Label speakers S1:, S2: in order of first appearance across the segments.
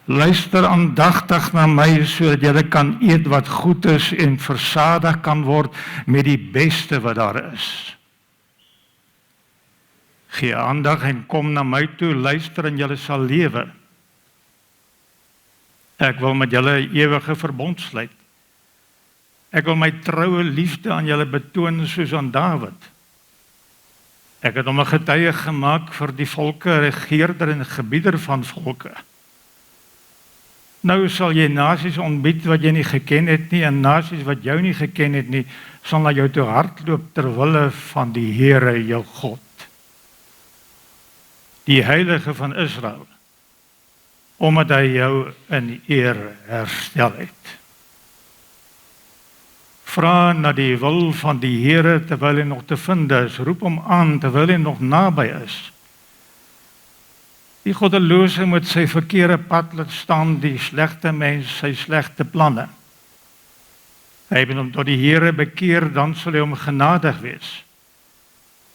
S1: Luister aandagtig na my, sodat julle kan eet wat goed is en versadig kan word met die beste wat daar is. Gee aandag en kom na my toe, luister en julle sal lewe. Ek wil met julle 'n ewige verbond sluit. Ek wil my troue liefde aan julle betoon soos aan Dawid. Ek het hom 'n getuie gemaak vir die volke, regeerder en gebieder van volke. Nou sal jy nasies ontbied wat jy nie geken het nie, en nasies wat jou nie geken het nie, sal na jou toe hardloop ter wille van die Here jou God, die Heilige van Israel, omdat hy jou in eer herstel het. Vra na die wil van die Here terwyl hy nog te vind is, roep hom aan terwyl hy nog naby is. Die goddelose moet sy verkeerde pad laat staan, die slegte mens sy slegte planne. Hy moet hom tot die Here bekeer, dan sal hy hom genadig wees.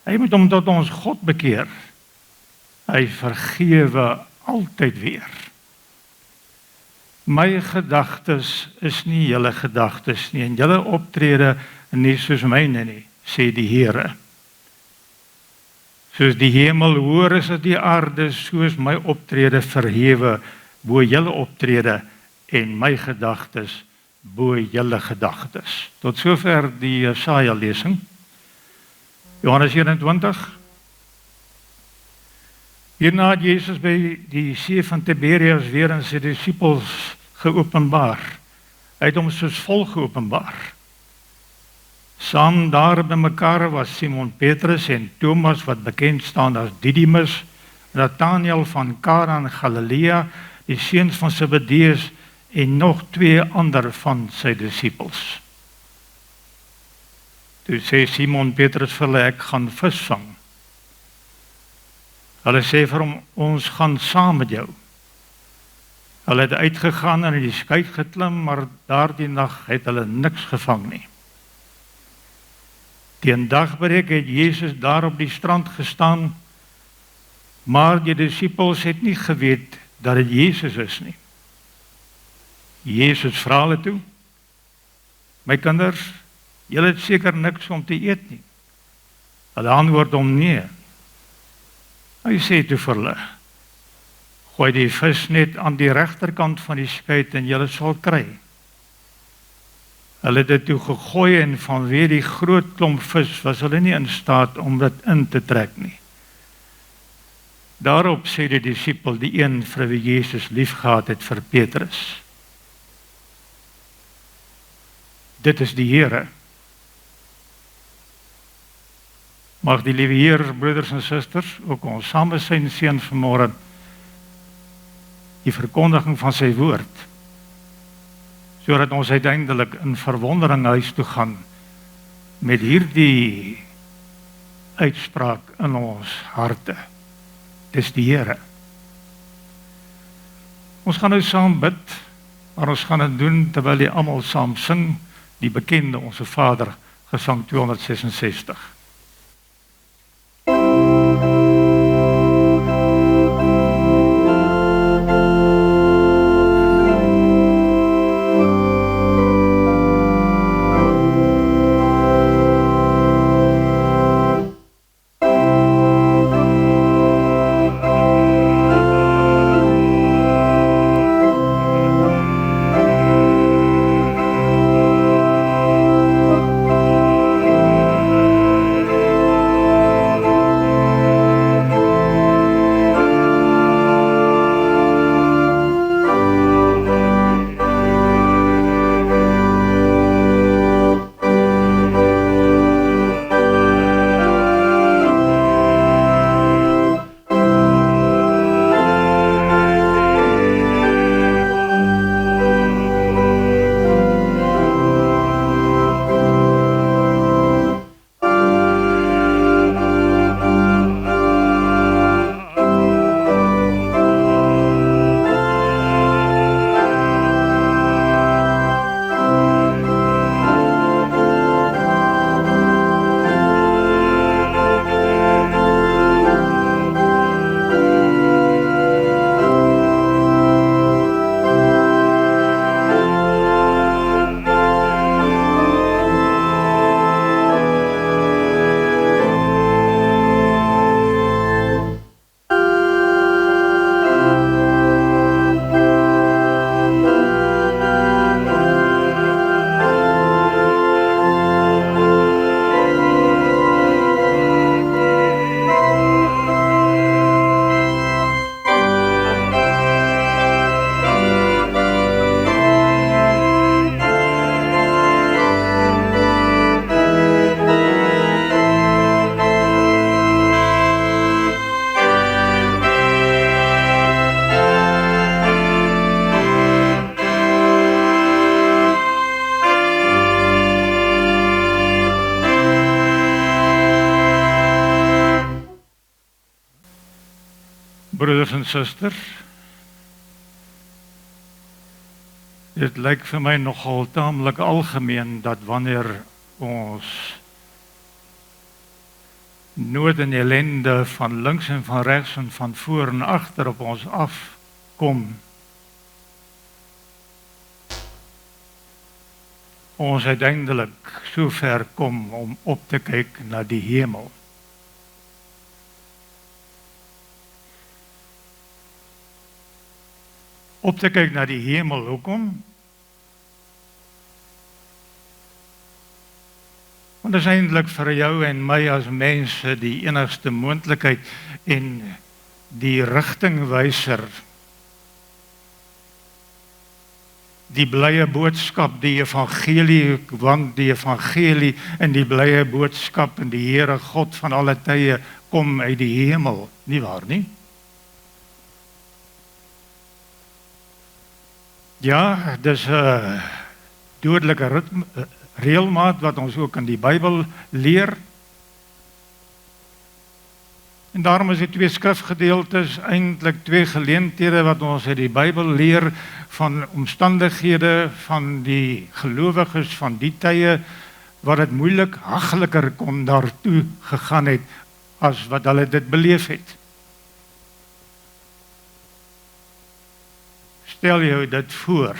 S1: Hy moet hom tot ons God bekeer. Hy vergewe altyd weer. My gedagtes is nie julle gedagtes nie, en julle optrede nie soos myne nie, sê die Here. Soos die hemel hoër is as die aarde, soos my optrede verhewe bo julle optrede en my gedagtes bo julle gedagtes. Tot sover die Jesaja lesing. Johannes 21. Hierna het Jesus by die see van Tiberias weer aan sy disippels geopenbaar. Hy het hom soos volg geopenbaar. Saam daar by mekaar was Simon Petrus en Thomas, wat bekend staan as Didymus, Nathanael van Kana in Galilea, die seuns van Zebedeus en nog 2 ander van sy disippels. Toe sê Simon Petrus vir hulle, ek gaan visvang. Hulle sê vir hom, ons gaan saam met jou. Hulle het uitgegaan en in die skei geklim, maar daardie nag het hulle niks gevang nie. Teen dagbreek het Jesus daar op die strand gestaan, maar die disippels het nie geweet dat dit Jesus is nie. Jesus vra hulle toe, my kinders, julle het seker niks om te eet nie. Hulle antwoord hom nee. Hy sê toe vir hulle, gooi die visnet aan die regterkant van die skei en julle sal kry. Hulle het dit toe gegooi en vanweë die groot klomp vis was hulle nie in staat om dit in te trek nie. Daarop sê die disipel, die een vir wie Jesus liefgehad het, vir Petrus, dit is die Here. Mag die liewe Heer, broeders en susters, ook ons saam met sy seun vanmôre, die verkondiging van sy woord, sodat ons uiteindelik in verwondering huis toe gaan met hierdie uitspraak in ons harte. Dis die Here. Ons gaan nou saam bid, maar ons gaan dit doen terwyl die almal saam sing die bekende Onse Vader, gesang 266. Broeders en susters, dit lyk vir my nogal taamlik algemeen dat wanneer ons nood en ellende van links en van regs en van voor en agter op ons afkom, ons uiteindelik so ver kom om op te kyk na die hemel. Op te kyk na die hemel, hoekom? Want dit is eintlik vir jou en my as mense die enigste moontlikheid en die rigtingwyser, die blye boodskap, die evangelie, want die evangelie en die blye boodskap en die Here God van alle tye kom uit die hemel, nie waar nie? Ja, dis 'n dodelike reëlmaat wat ons ook in die Bybel leer. En daarom is die twee skrifgedeeltes eintlik twee geleenthede wat ons uit die Bybel leer van omstandighede van die gelowiges van die tye wat dit moeilik hagliker kon daartoe gegaan het as wat hulle dit beleef het. Stel jou dit voor.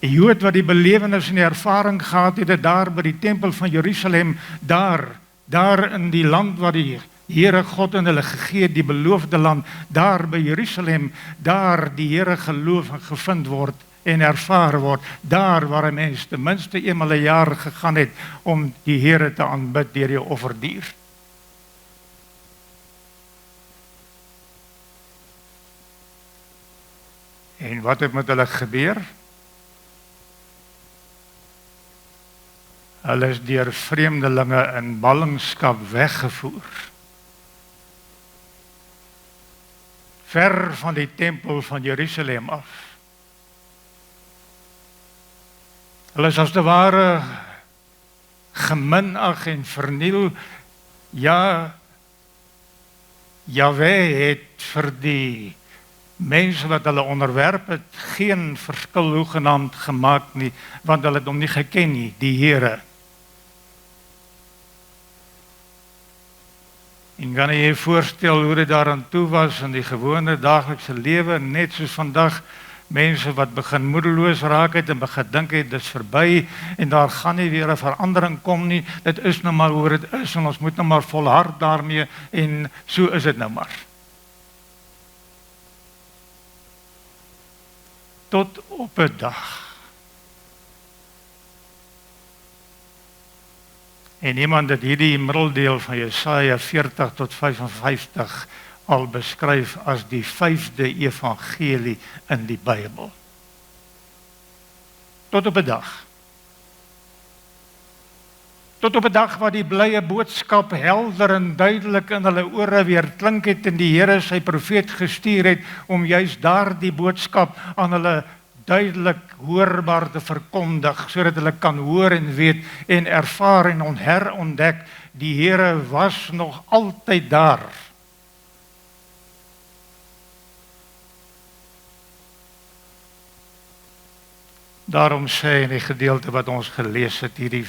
S1: 'n Jood wat die belewenis en die ervaring gehad het daar by die tempel van Jerusalem, daar in die land wat die Here God in hulle gegee het, die beloofde land, daar by Jerusalem, daar die Here geloof en gevind word en ervaar word, daar waar 'n mens ten minste eenmal 'n jaar gegaan het om die Here te aanbid deur die offerdier. En wat het met hulle gebeur? Hulle is deur vreemdelinge in ballingskap weggevoer. Ver van die tempel van Jerusalem af. Hulle is as te ware geminag en verniel. Ja, Jahwe het vir die mense wat hulle onderwerp het, geen verskil hoegenaamd gemaak nie, want hulle het hom nie geken nie, die Here. En kan jy voorstel hoe dit daaraan toe was in die gewone daaglikse lewe, net soos vandag, mense wat begin moedeloos raak het en begin dink het, dit is verby, en daar gaan nie weer 'n verandering kom nie, dit is nou maar hoe dit is, en ons moet nou maar volhard daarmee, en so is dit nou maar. Tot op 'n dag. En iemand het hierdie middeldeel van Jesaja 40 tot 55 al beskryf as die 5de evangelie in die Bybel. Tot op 'n dag. Tot op 'n dag waar die blye boodskap helder en duidelik in hulle ore weer klink het en die Here sy profeet gestuur het om juist daardie boodskap aan hulle duidelik hoorbaar te verkondig, sodat hulle kan hoor en weet en ervaar en herontdek, die Here was nog altyd daar. Daarom sê in die gedeelte wat ons gelees het, hierdie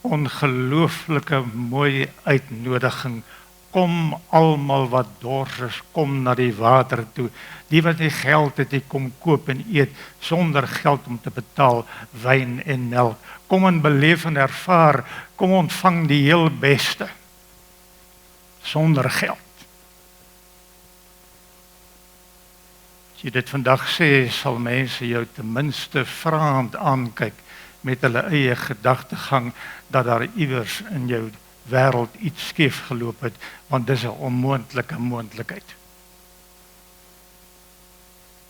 S1: ongelooflike mooi uitnodiging, kom almal wat dors is, kom na die water toe. Die wat nie geld het, die kom koop en eet, sonder geld om te betaal, wyn en melk. Kom en beleef en ervaar, kom ontvang die heel beste, sonder geld. As jy dit vandag sê, sal mense jou ten minste vraend aankyk, met hulle eie gedagtegang, dat daar iewers in jou wêreld iets skeef geloop het, want dis 'n onmoontlike moontlikheid.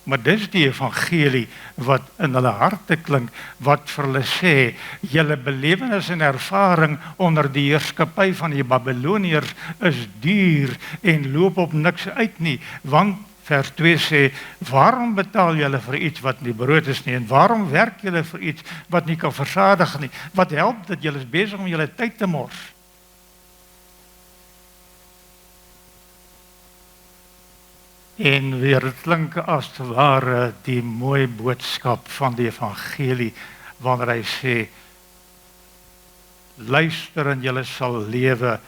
S1: Maar dis die evangelie wat in hulle harte klink, wat vir hulle sê, julle belewenis en ervaring onder die heerskappy van die Babiloniërs is duur en loop op niks uit nie, want vers 2 sê, waarom betaal julle vir iets wat nie brood is nie, en waarom werk julle vir iets wat nie kan versadig nie? Wat help dit? Julle is besig om julle tyd te mors. En weer, dit klink as te ware die mooi boodskap van die evangelie, wanneer hy sê, luister en julle sal lewe,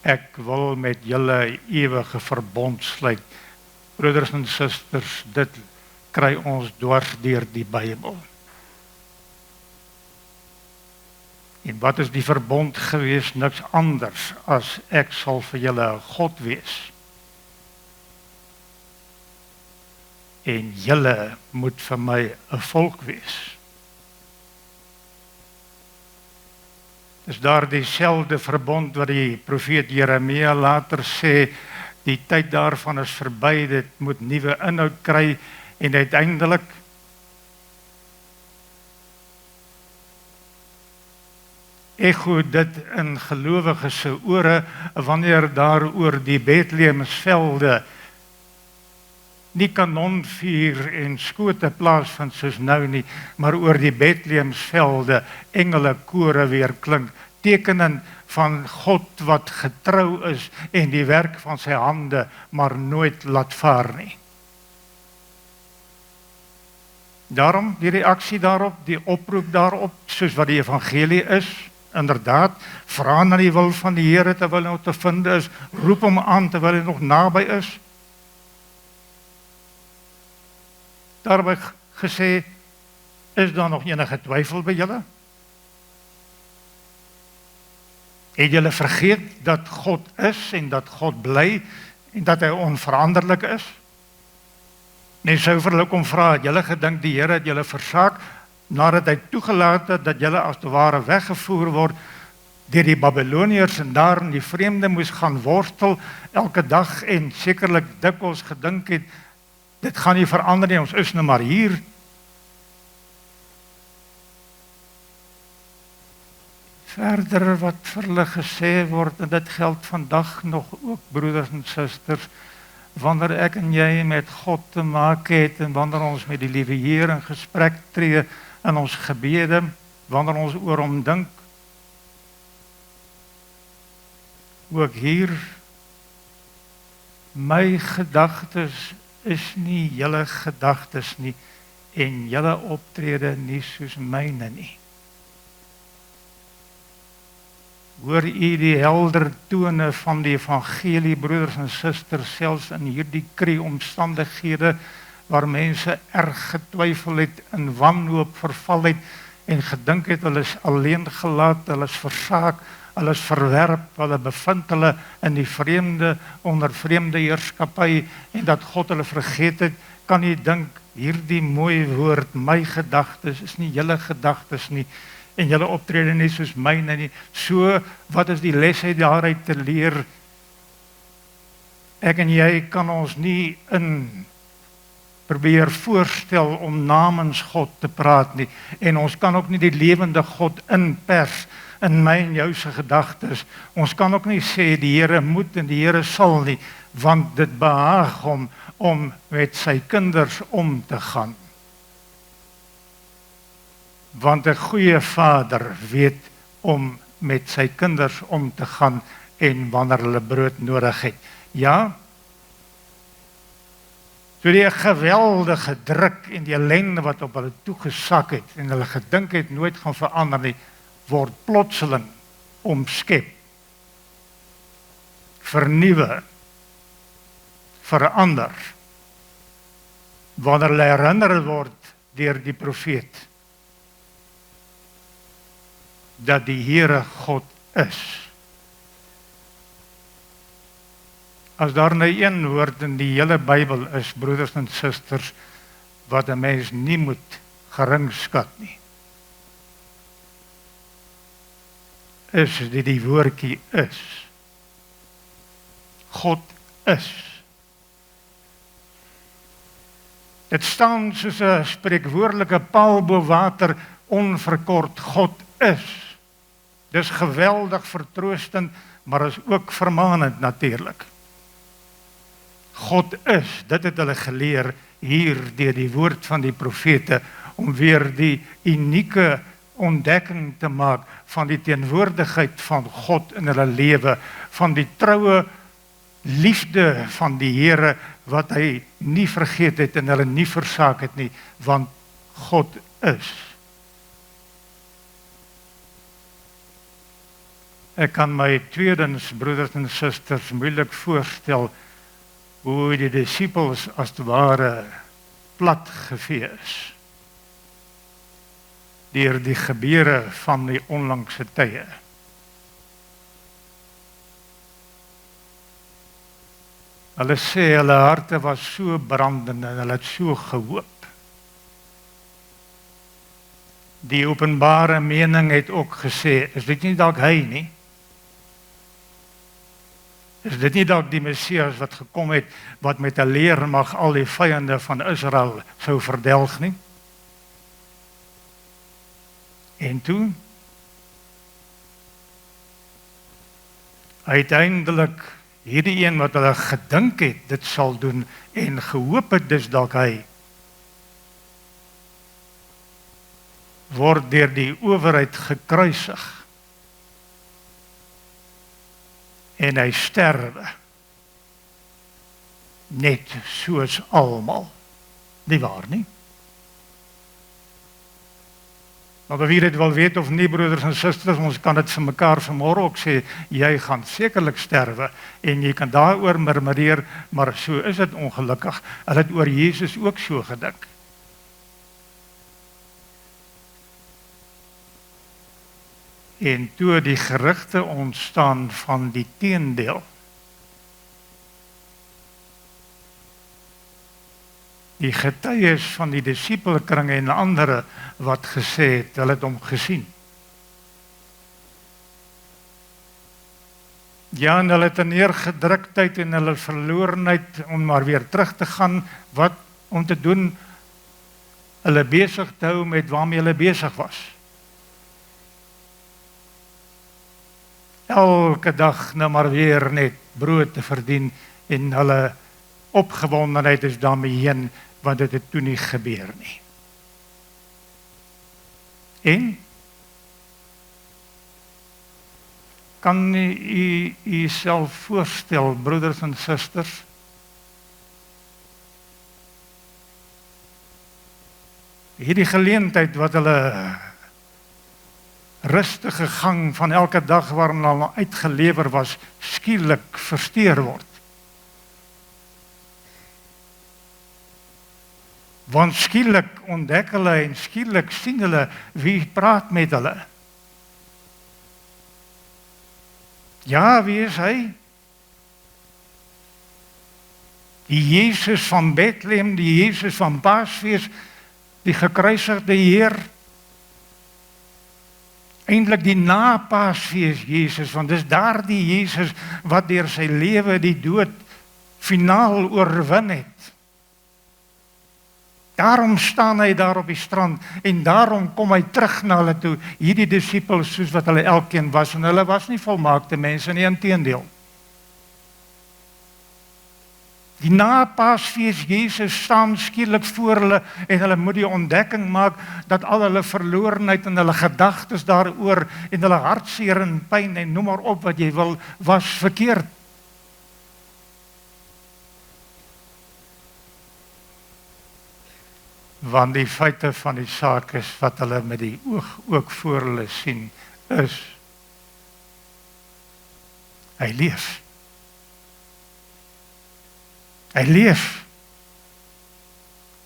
S1: ek wil met julle ewige verbond sluit. Broeders en susters, dit kry ons dwars deur die Bybel. En wat is die verbond gewees? Niks anders as ek sal vir julle 'n God wees. En julle moet vir my 'n volk wees. Dis daar dieselfde verbond wat die profeet Jeremia later sê, die tyd daarvan is verby, dit moet nuwe inhoud kry, en uiteindelik echo dit in gelowiges se ore, wanneer daar oor die Bethlehemsvelde nie kanonvuur en skote plaasvind soos nou nie, maar oor die Bethlehemsvelde engele kore weer klink, tekenen van God wat getrou is en die werk van sy hande maar nooit laat vaar nie. Daarom die reaksie daarop, die oproep daarop, soos wat die evangelie is, inderdaad, vra na die wil van die Here terwyl hy nog te vind is, roep hom aan terwyl hy nog naby is. Daarby gesê, is daar nog enige twyfel by julle? Het julle vergeet dat God is en dat God bly en dat hy onveranderlik is? Nee, sou vir hulle kom vra, het julle gedink die Here het julle versaak nadat hy toegelaat het dat julle as te ware weggevoer word deur die Babiloniërs en daar in die vreemde moes gaan worstel elke dag en sekerlik dikwels gedink het, dit gaan nie verander nie, ons is nou maar hier. Verder wat vir hulle gesê word, en dit geld vandag nog ook, broeders en susters, wanneer ek en jy met God te maak het, en wanneer ons met die liewe Heer in gesprek tree, in ons gebede, wanneer ons oor hom dink, ook hier, my gedagtes is nie julle gedagtes nie, en julle optrede nie soos myne nie. Hoor u die helder tone van die evangelie, broeders en susters, selfs in hierdie omstandighede, waar mense erg getwyfel het, in wanhoop verval het, en gedink het, hulle is alleen gelaat, hulle is versaak, hulle is verwerp, hulle bevind hulle in die vreemde, onder vreemde heerskappy, en dat God hulle vergeet het, kan jy dink, hierdie mooi woord, my gedagtes, is nie julle gedagtes nie, en julle optrede nie soos myne nie. So, wat is die les uit daaruit te leer? Ek en jy kan ons nie in probeer voorstel om namens God te praat nie, en ons kan ook nie die lewende God inpers in my en jou se gedagtes. Ons kan ook nie sê die Here moet en die Here sal nie, want dit behaag hom om met sy kinders om te gaan. Want 'n goeie vader weet om met sy kinders om te gaan en wanneer hulle brood nodig het. Ja, so die geweldige druk en die ellende wat op hulle toegesak het en hulle gedink het nooit gaan verander nie, word plotseling omskep, vernuwe, verander, wanneer hulle herinner word deur die profeet dat die Here God is. As daar nou een woord in die hele Bybel is, broeders en susters, wat 'n mens nie moet geringskat nie, is dit die woordjie is. God is. Dit staan soos 'n spreekwoordelike paal bo water, onverkort, God is. Dis geweldig vertroostend, maar is ook vermaanend natuurlik. God is, dit het hulle geleer hier deur die woord van die profete, om weer die unieke ontdekking te maak van die teenwoordigheid van God in hulle lewe, van die troue liefde van die Here wat hy nie vergeet het en hulle nie versaak het nie, want God is. Ek kan my tweedens, broeders en susters, moeilik voorstel hoe die disippels as te ware platgevee is deur die gebeure van die onlangse tye. Hulle sê hulle harte was so brandend en hulle het so gehoop. Die openbare mening het ook gesê, is dit nie dalk hy nie? Is dit nie dalk die Messias wat gekom het, wat met 'n leermag al die vyande van Israel sou verdelg nie? En toe, uiteindelik, hierdie een wat hulle gedink het, dit sal doen, en gehoop het, dis dalk hy, word deur die owerheid gekruisig. En hy sterwe, net soos almal. Nie waar nie? Maar wie dit wil weet of nie, broeders en susters, ons kan dit vir mekaar vanmôre ook sê, jy gaan sekerlik sterwe, en jy kan daaroor murmureer, maar so is dit ongelukkig. Hulle het oor Jesus ook so gedink. En toe die gerugte ontstaan van die teendeel, die getuies van die disipelkringe en ander wat gesê het, hulle het hom gesien. Ja, en hulle het 'n neergedruktheid en hulle verlorenheid om maar weer terug te gaan, wat om te doen, hulle besig te hou met waarmee hulle besig was. Elke dag nou maar weer net brood te verdien en hulle opgewondenheid is daarmee heen, want dit het toe nie gebeur nie. En kan u self voorstel, broeders en susters, hierdie geleentheid wat hulle rustige gang van elke dag waarin hulle uitgelewer was, skielik versteur word. Want skielik ontdek hulle en skielik sien hulle wie praat met hulle. Ja, wie is hy? Die Jesus van Bethlehem, die Jesus van Paasfees, die gekruisigde Heer. Eintlik die na-Paasfees Jesus, want dis daardie Jesus wat deur sy lewe die dood finaal oorwin het. Daarom staan hy daar op die strand en daarom kom hy terug na hulle toe, hierdie disippels soos wat hulle elkeen was, en hulle was nie volmaakte mense nie, inteendeel. Die na-Paasfees Jesus staan skielik voor hulle en hulle moet die ontdekking maak dat al hulle verlorenheid en hulle gedagtes daaroor en hulle hartseer en pyn en noem maar op wat jy wil, was verkeerd. Want die feite van die saak is wat hulle met die oog ook voor hulle sien, is hy leef. Hy leef.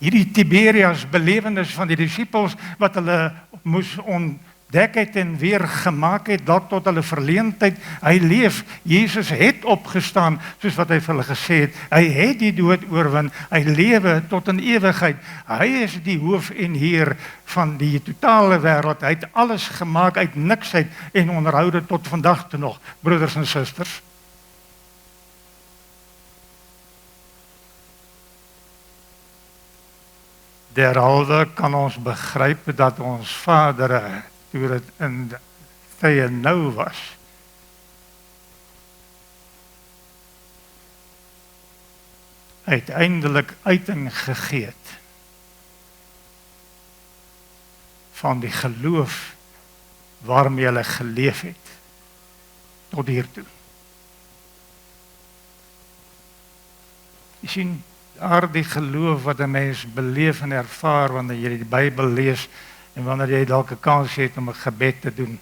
S1: Hierdie Tiberias belewenis van die disippels wat hulle moes ontdek het en weer gemaak het, dalk tot hulle verleentheid, hy leef. Jesus het opgestaan, soos wat hy vir hulle gesê het. Hy het die dood oorwin, hy lewe tot in ewigheid. Hy is die hoof en heer van die totale wêreld. Hy het alles gemaak uit niks uit en onderhou dit tot vandag toe nog, broeders en susters. Derhalwe kan ons begryp dat ons vadere, toe dit in tye nou was, uiteindelik uiting gegee het van die geloof waarmee hulle geleef het tot hiertoe. Jy sien, daardie geloof wat 'n mens beleef en ervaar wanneer jy die Bybel lees en wanneer jy dalk 'n kans het om 'n gebed te doen.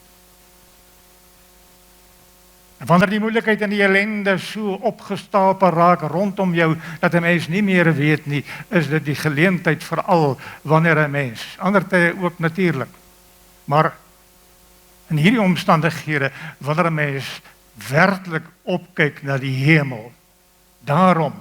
S1: En wanneer die moeilikheid en die ellende so opgestapel raak rondom jou, dat 'n mens nie meer weet nie, is dit die geleentheid veral wanneer 'n mens, ander tye ook natuurlik, maar in hierdie omstandighede, wanneer 'n mens werklik opkyk na die hemel, daarom,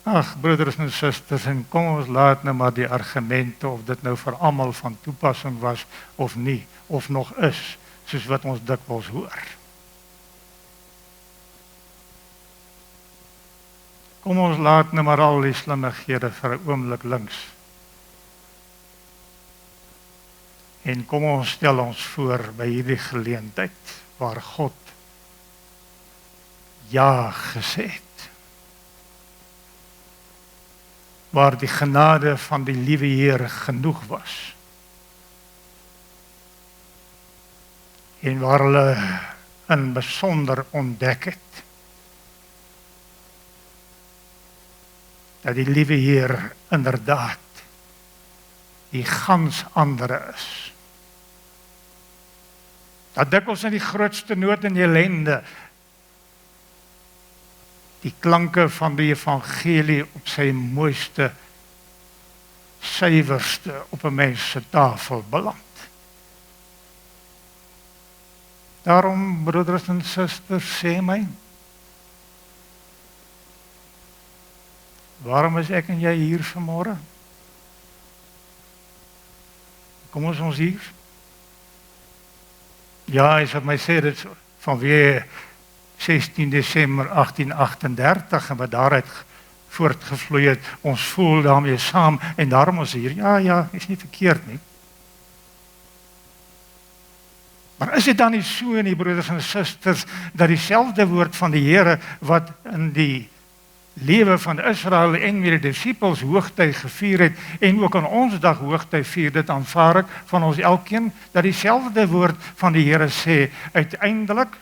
S1: ag broeders en susters, en kom ons laat nou maar die argumente, of dit nou vir almal van toepassing was, of nie, of nog is, soos wat ons dikwels hoor. Kom ons laat nou maar al die slimmighede vir 'n oomblik links. En kom ons stel ons voor by hierdie geleentheid, waar God ja gesê het. Waar die genade van die liewe Here genoeg was. En waar hulle in besonder ontdek het, dat die liewe Heer inderdaad die gans andere is. Dat dikwels in die grootste nood en ellende die klanke van die evangelie op sy mooiste, suiwerste op 'n mens se tafel beland. Daarom, broeders en susters, sê my, waarom is ek en jy hier vanmôre? Kom ons hier? Ja, hy het my sê dit vanweë 16 Desember 1838 en wat daaruit voortgevloei het, ons voel daarmee saam en daarom ons hier. Ja, is nie verkeerd nie. Maar is dit dan nie so nie, broeders en susters, dat dieselfde woord van die Here wat in die lewe van Israel en met die disippels hoogtyd gevier het en ook aan ons dag hoogtyd vier, dit aanvaar ek van ons elkeen, dat dieselfde woord van die Here sê, uiteindelik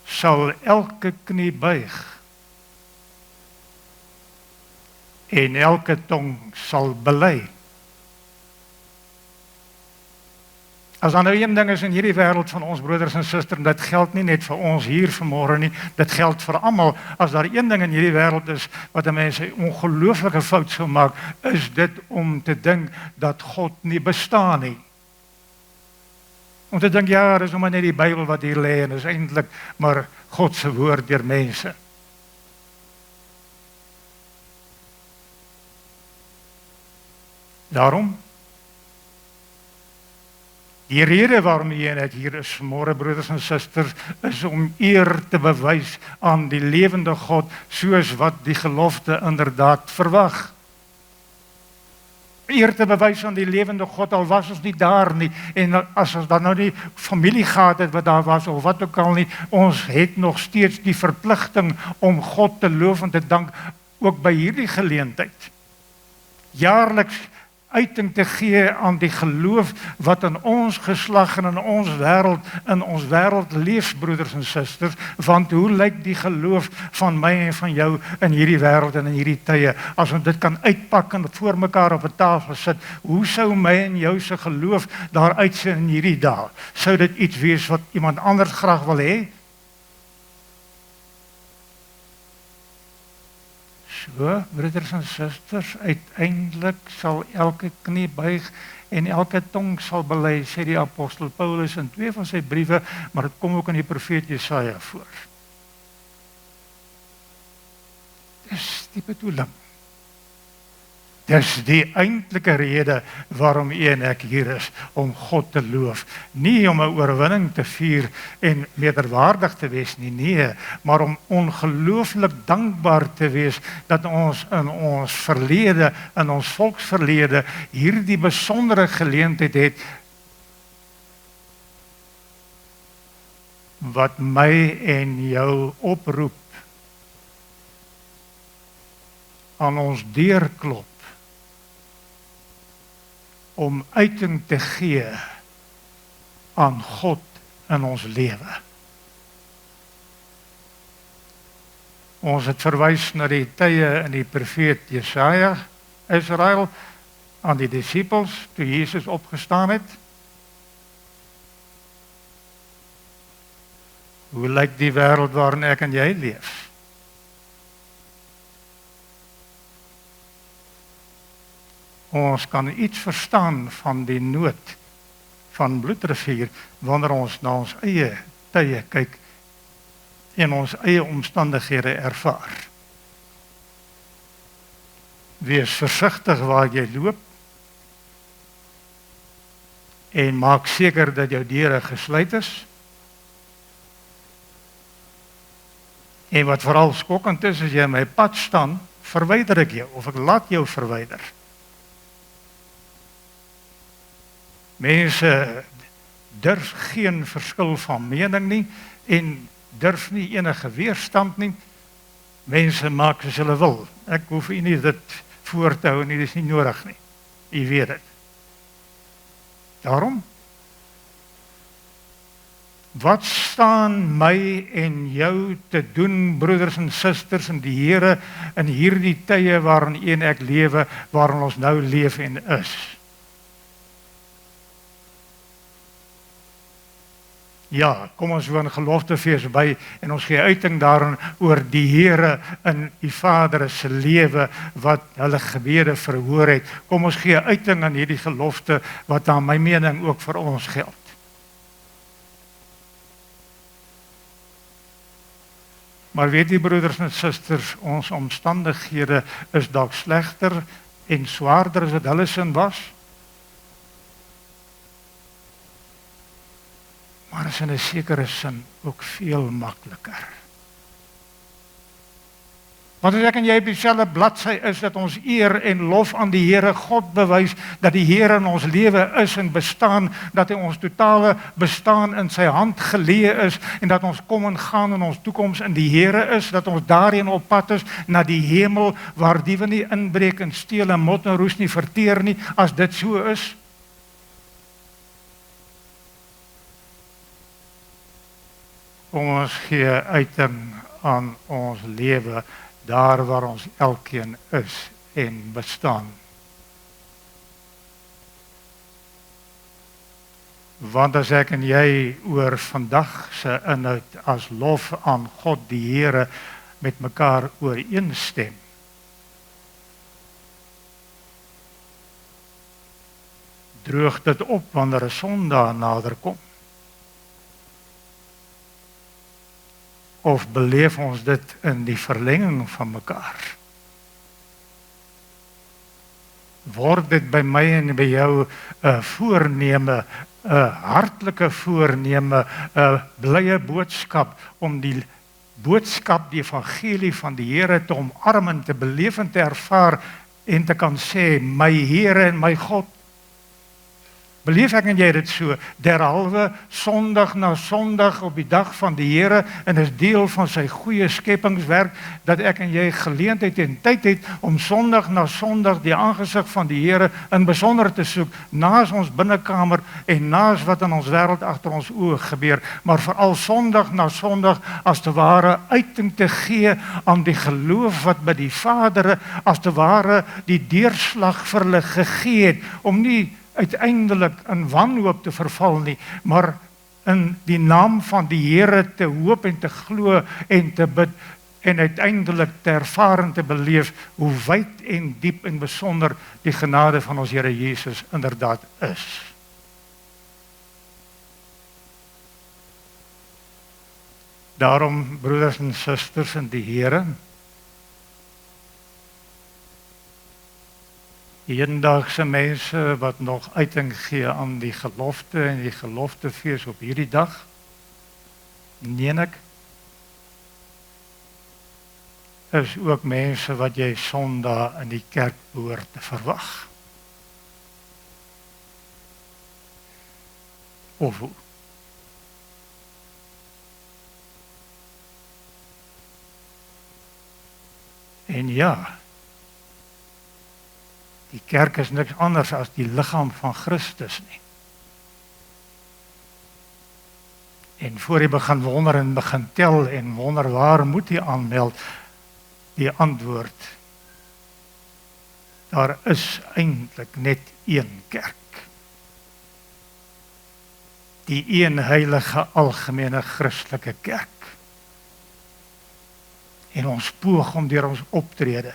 S1: sal elke knie buig en elke tong sal bely. As daar nou een ding is in hierdie wêreld van ons broeders en susters, en dit geld nie net vir ons hier vanmôre nie, dit geld vir almal, as daar een ding in hierdie wêreld is, wat 'n mens 'n ongelooflike fout sou maak, is dit om te dink dat God nie bestaan nie. Om te dink, ja, dis nou maar net die Bybel wat hier lê, en is eintlik maar God se woord deur mense. Daarom, die rede waarom jy en ek hier is vanmôre, broeders en susters, is om eer te bewys aan die lewende God, soos wat die gelofte inderdaad verwag. Eer te bewys aan die lewende God, al was ons nie daar nie, en as ons dan nou nie familie gehad het wat daar was, of wat ook al nie, ons het nog steeds die verpligting om God te loof en te dank, ook by hierdie geleentheid. Jaarliks uiting te gee aan die geloof wat in ons geslag en in ons wêreld leef, broeders en susters, want hoe lyk die geloof van my en van jou in hierdie wêreld en in hierdie tye, as ons dit kan uitpak en voor mekaar op 'n tafel sit, hoe sou my en jou se geloof daar uitsien in hierdie dae? Sou dit iets wees wat iemand anders graag wil hê? So, broeders en susters, uiteindelik sal elke knie buig en elke tong sal bely, sê die apostel Paulus in 2 van sy briewe, maar dit kom ook in die profeet Jesaja voor. Dis die bedoeling. Dis die eintlike rede waarom u en ek hier is, om God te loof. Nie om 'n oorwinning te vier en meerderwaardig te wees nie, nee, maar om ongelooflik dankbaar te wees dat ons in ons verlede, in ons volksverlede, hierdie besondere geleentheid het, wat my en jou oproep, aan ons deurklop, om uiting te gee aan God in ons lewe. Ons het verwys na die tye in die profeet Jesaja, Israel, aan die disippels, toe Jesus opgestaan het. Hoe lyk die wêreld waarin ek en jy leef? Ons kan iets verstaan van die nood van Bloedrivier wanneer ons na ons eie tye kyk en ons eie omstandighede ervaar. Wees versigtig waar jy loop en maak seker dat jou deure gesluit is. En wat vooral skokkend is, as jy in my pad staan, verwyder ek jou, of ek laat jou verwyder. Mense durf geen verskil van mening nie, en durf nie enige weerstand nie. Mense maak soos hulle wil. Ek hoef nie dit voor te hou nie, dit is nie nodig nie. U weet dit. Daarom, wat staan my en jou te doen, broeders en susters in die Here, in hierdie tye waarin u en ek lewe, waarin ons nou leef en is? Ja, kom ons woon geloftefees by en ons gee uiting daarin oor die Here in die Vader se lewe wat hulle gebede verhoor het. Kom ons gee uiting aan hierdie gelofte wat aan my mening ook vir ons geld. Maar weet die broeders en susters, ons omstandighede is dalk slegter en swaarder as wat hulle sin was. Maar is in 'n sekere sin ook veel makliker. Want as ek en jy op dieselfde bladsy is, dat ons eer en lof aan die Here God bewys, dat die Here in ons lewe is en bestaan, dat hy ons totale bestaan in sy hand geleë is, en dat ons kom en gaan in ons toekoms in die Here is, dat ons daarheen op pad is, na die hemel, waar diewe nie inbreek en steel en mot en roes nie verteer nie, as dit so is. Kom ons gee uiting aan ons lewe, daar waar ons elkeen is en bestaan. Want as ek en jy oor vandag se inhoud as lof aan God die Here met mekaar ooreenstem, droog dit op wanneer 'n Sondag naderkom. Of beleef ons dit in die verlenging van mekaar? Word dit by my en by jou 'n voorneme, 'n hartlike voorneme, 'n blye boodskap om die boodskap, die evangelie van die Here te omarm en te beleef en te ervaar en te kan sê, my Here en my God. Beleef ek en jy dit so, derhalwe Sondag na Sondag op die dag van die Here, en is deel van sy goeie skepingswerk, dat ek en jy geleentheid en tyd het om Sondag na Sondag die aangesig van die Here in besonder te soek, naas ons binnekamer en naas wat in ons wêreld agter ons oë gebeur, maar veral Sondag na Sondag as te ware uiting te gee aan die geloof wat by die Vader as te ware die deurslag vir hulle gegee het, om nie uiteindelik in wanhoop te verval nie, maar in die naam van die Here te hoop en te glo en te bid en uiteindelik te ervaar en te beleef hoe wyd en diep en besonder die genade van ons Here Jesus inderdaad is. Daarom, broeders en susters in die Here, hedendaagse mense wat nog uiting gee aan die gelofte en die geloftefees op hierdie dag, meen ek, is ook mense wat jy Sondag in die kerk behoort te verwag. Of hoe? En ja, die kerk is niks anders as die liggaam van Christus nie. En voor jy begin wonder en begin tel en wonder waar moet jy aanmeld, die antwoord, daar is eintlik net een kerk. Die een heilige algemene Christelike kerk. En ons poog om deur ons optrede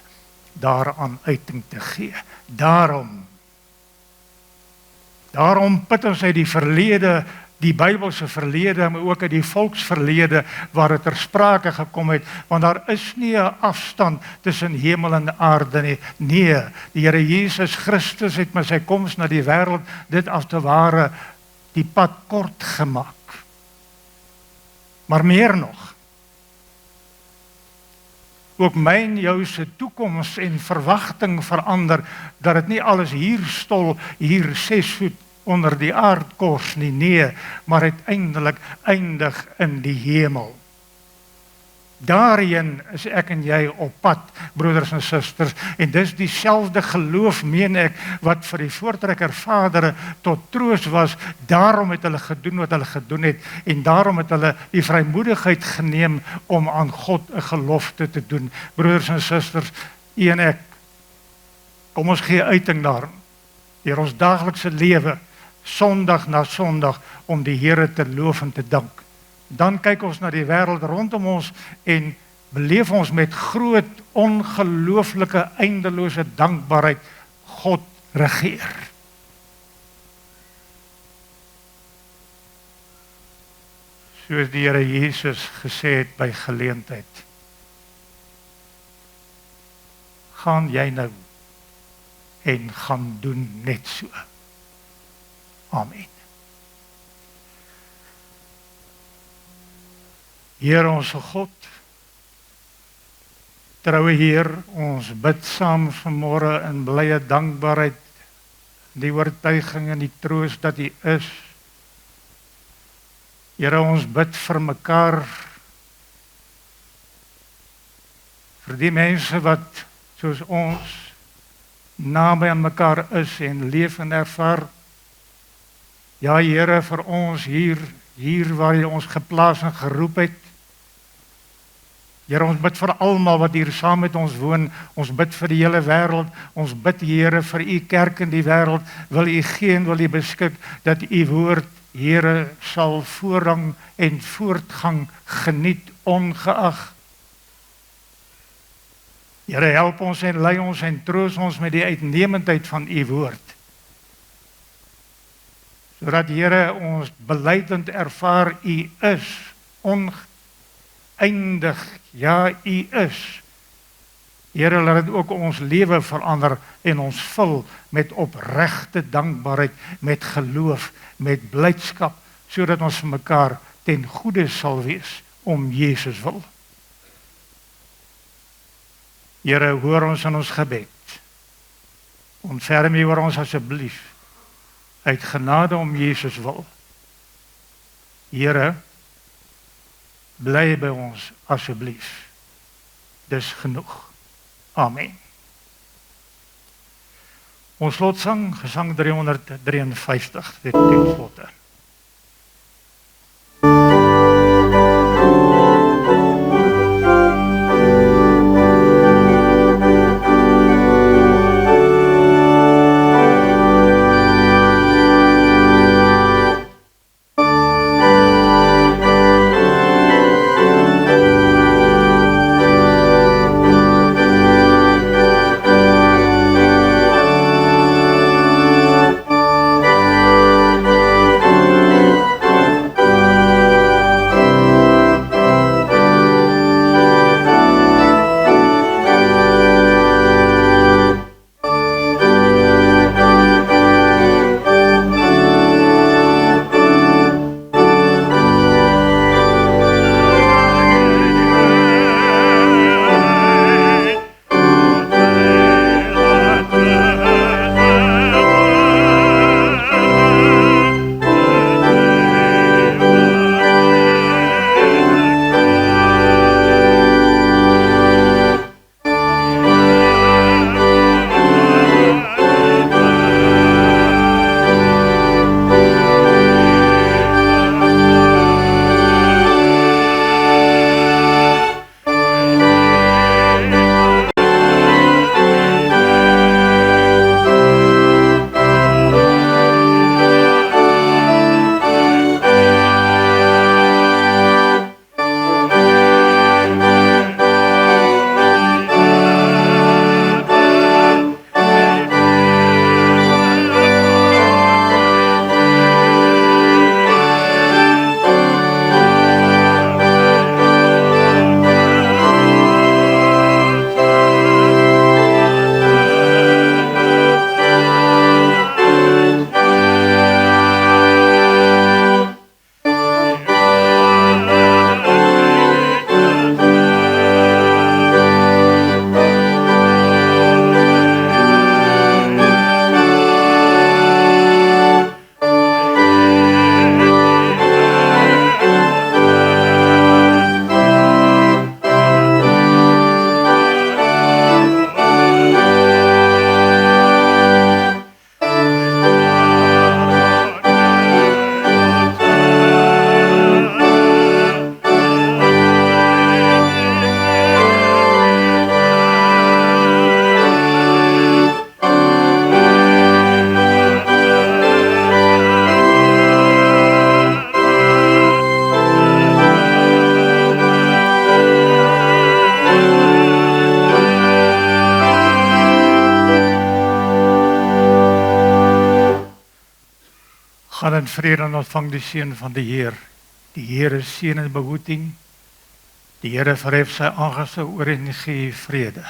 S1: daaraan uiting te gee. Daarom put ons uit die verlede, die Bybelse verlede, maar ook uit die volksverlede waar dit ter sprake gekom het, want daar is nie 'n afstand tussen hemel en aarde nie. Nee, die Here Jesus Christus het met sy koms na die wêreld dit as te ware die pad kort gemaak. Maar meer nog, ook my en jou se toekoms en verwagting verander, dat dit nie alles hier stol, hier 6 voet onder die aardkors nie, nee, maar uiteindelik eindig in die hemel. Daarheen is ek en jy op pad, broeders en susters, en dis dieselfde geloof, meen ek, wat vir die voortrekker vadere tot troos was. Daarom het hulle gedoen wat hulle gedoen het, en daarom het hulle die vrymoedigheid geneem om aan God 'n gelofte te doen. Broeders en susters, u en ek, kom ons gee uiting daarin, deur ons daaglikse lewe, Sondag na Sondag, om die Here te loof en te dank. Dan kyk ons na die wêreld rondom ons en beleef ons met groot, ongelooflike, eindelose dankbaarheid, God regeer. Soos die Here Jesus gesê het by geleentheid, gaan jy nou en gaan doen net so. Amen. Here onze God, troue Heer, ons bid saam vanmôre in blye dankbaarheid, die oortuiging en die troos dat U is. Here, ons bid vir mekaar, vir die mense wat soos ons naby aan mekaar is en leef en ervaar. Ja, Here, vir ons hier waar U ons geplaas en geroep het. Here, ons bid vir almal wat hier saam met ons woon, ons bid vir die hele wêreld, ons bid, Here, vir U kerk in die wêreld, wil U gee en wil U beskik, dat U woord, Here, sal voorrang en voortgang geniet, ongeag. Here, help ons en lei ons en troos ons met die uitnemendheid van U woord. Sodat, Here, ons beleidend ervaar, U is oneindig, ja, U is. Here, laat dit ook ons lewe verander en ons vul met opregte dankbaarheid, met geloof, met blydskap, sodat ons vir mekaar ten goeie sal wees om Jesus wil. Here, hoor ons in ons gebed. Ontferm U oor ons asseblief, uit genade om Jesus wil. Here, bly by ons asseblief. Dis genoeg. Amen. Ons slotsang, gesang 353, dit ten slotte. Gaan in vrede en ontvang die seën van die Heer. Die Here seën en behoeding. Die Here verhef sy aangesig oor en gee vrede.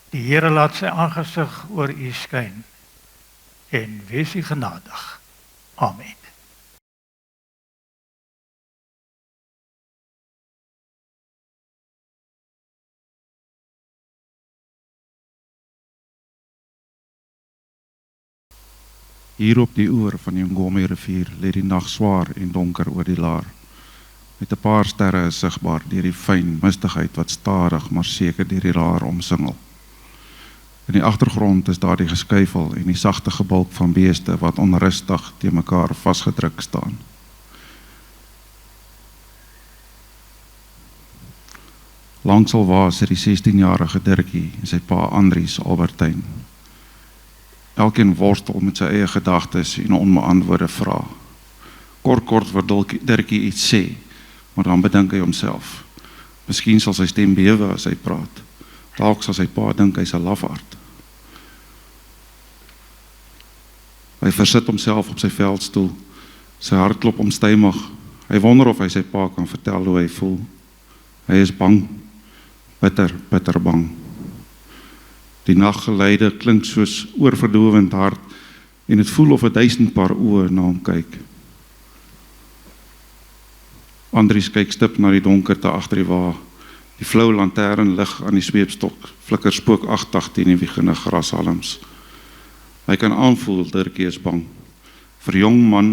S1: Die Here laat sy aangesig oor u skyn en wees u genadig. Amen.
S2: Hier op die oewer van die Ngome rivier lê die nag swaar en donker oor die laar. Met 'n paar sterre is sigbaar deur die fyn mistigheid wat stadig maar seker deur die laar omsingel. In die agtergrond is daar die geskuifel en die sagte gebulk van beeste wat onrustig teen mekaar vasgedruk staan. Langsal was die 16-jarige Dirkie en sy pa Andries Albertyn. Elkeen worstel met sy eie gedagtes en onbeantwoorde vrae. Kort wil Dirkie iets sê, maar dan bedink hy homself. Miskien sal sy stem bewe as hy praat. Dalk sal sy pa dink hy's 'n lafaard. Hy versit homself op sy veldstoel. Sy hart klop onstuimig. Hy wonder of hy sy pa kan vertel hoe hy voel. Hy is bang. Bitter bang. Die naggeleide klink soos oorverdowend hard en het voel of 1000 paar oë na hom kyk. Andries kyk stip na die donkerte agter die wa. Die flou lanternlig aan die sweepstok flikker spookagtig teen die wiegende grashalms. Hy kan aanvoel Dirkie is bang. Vir jong man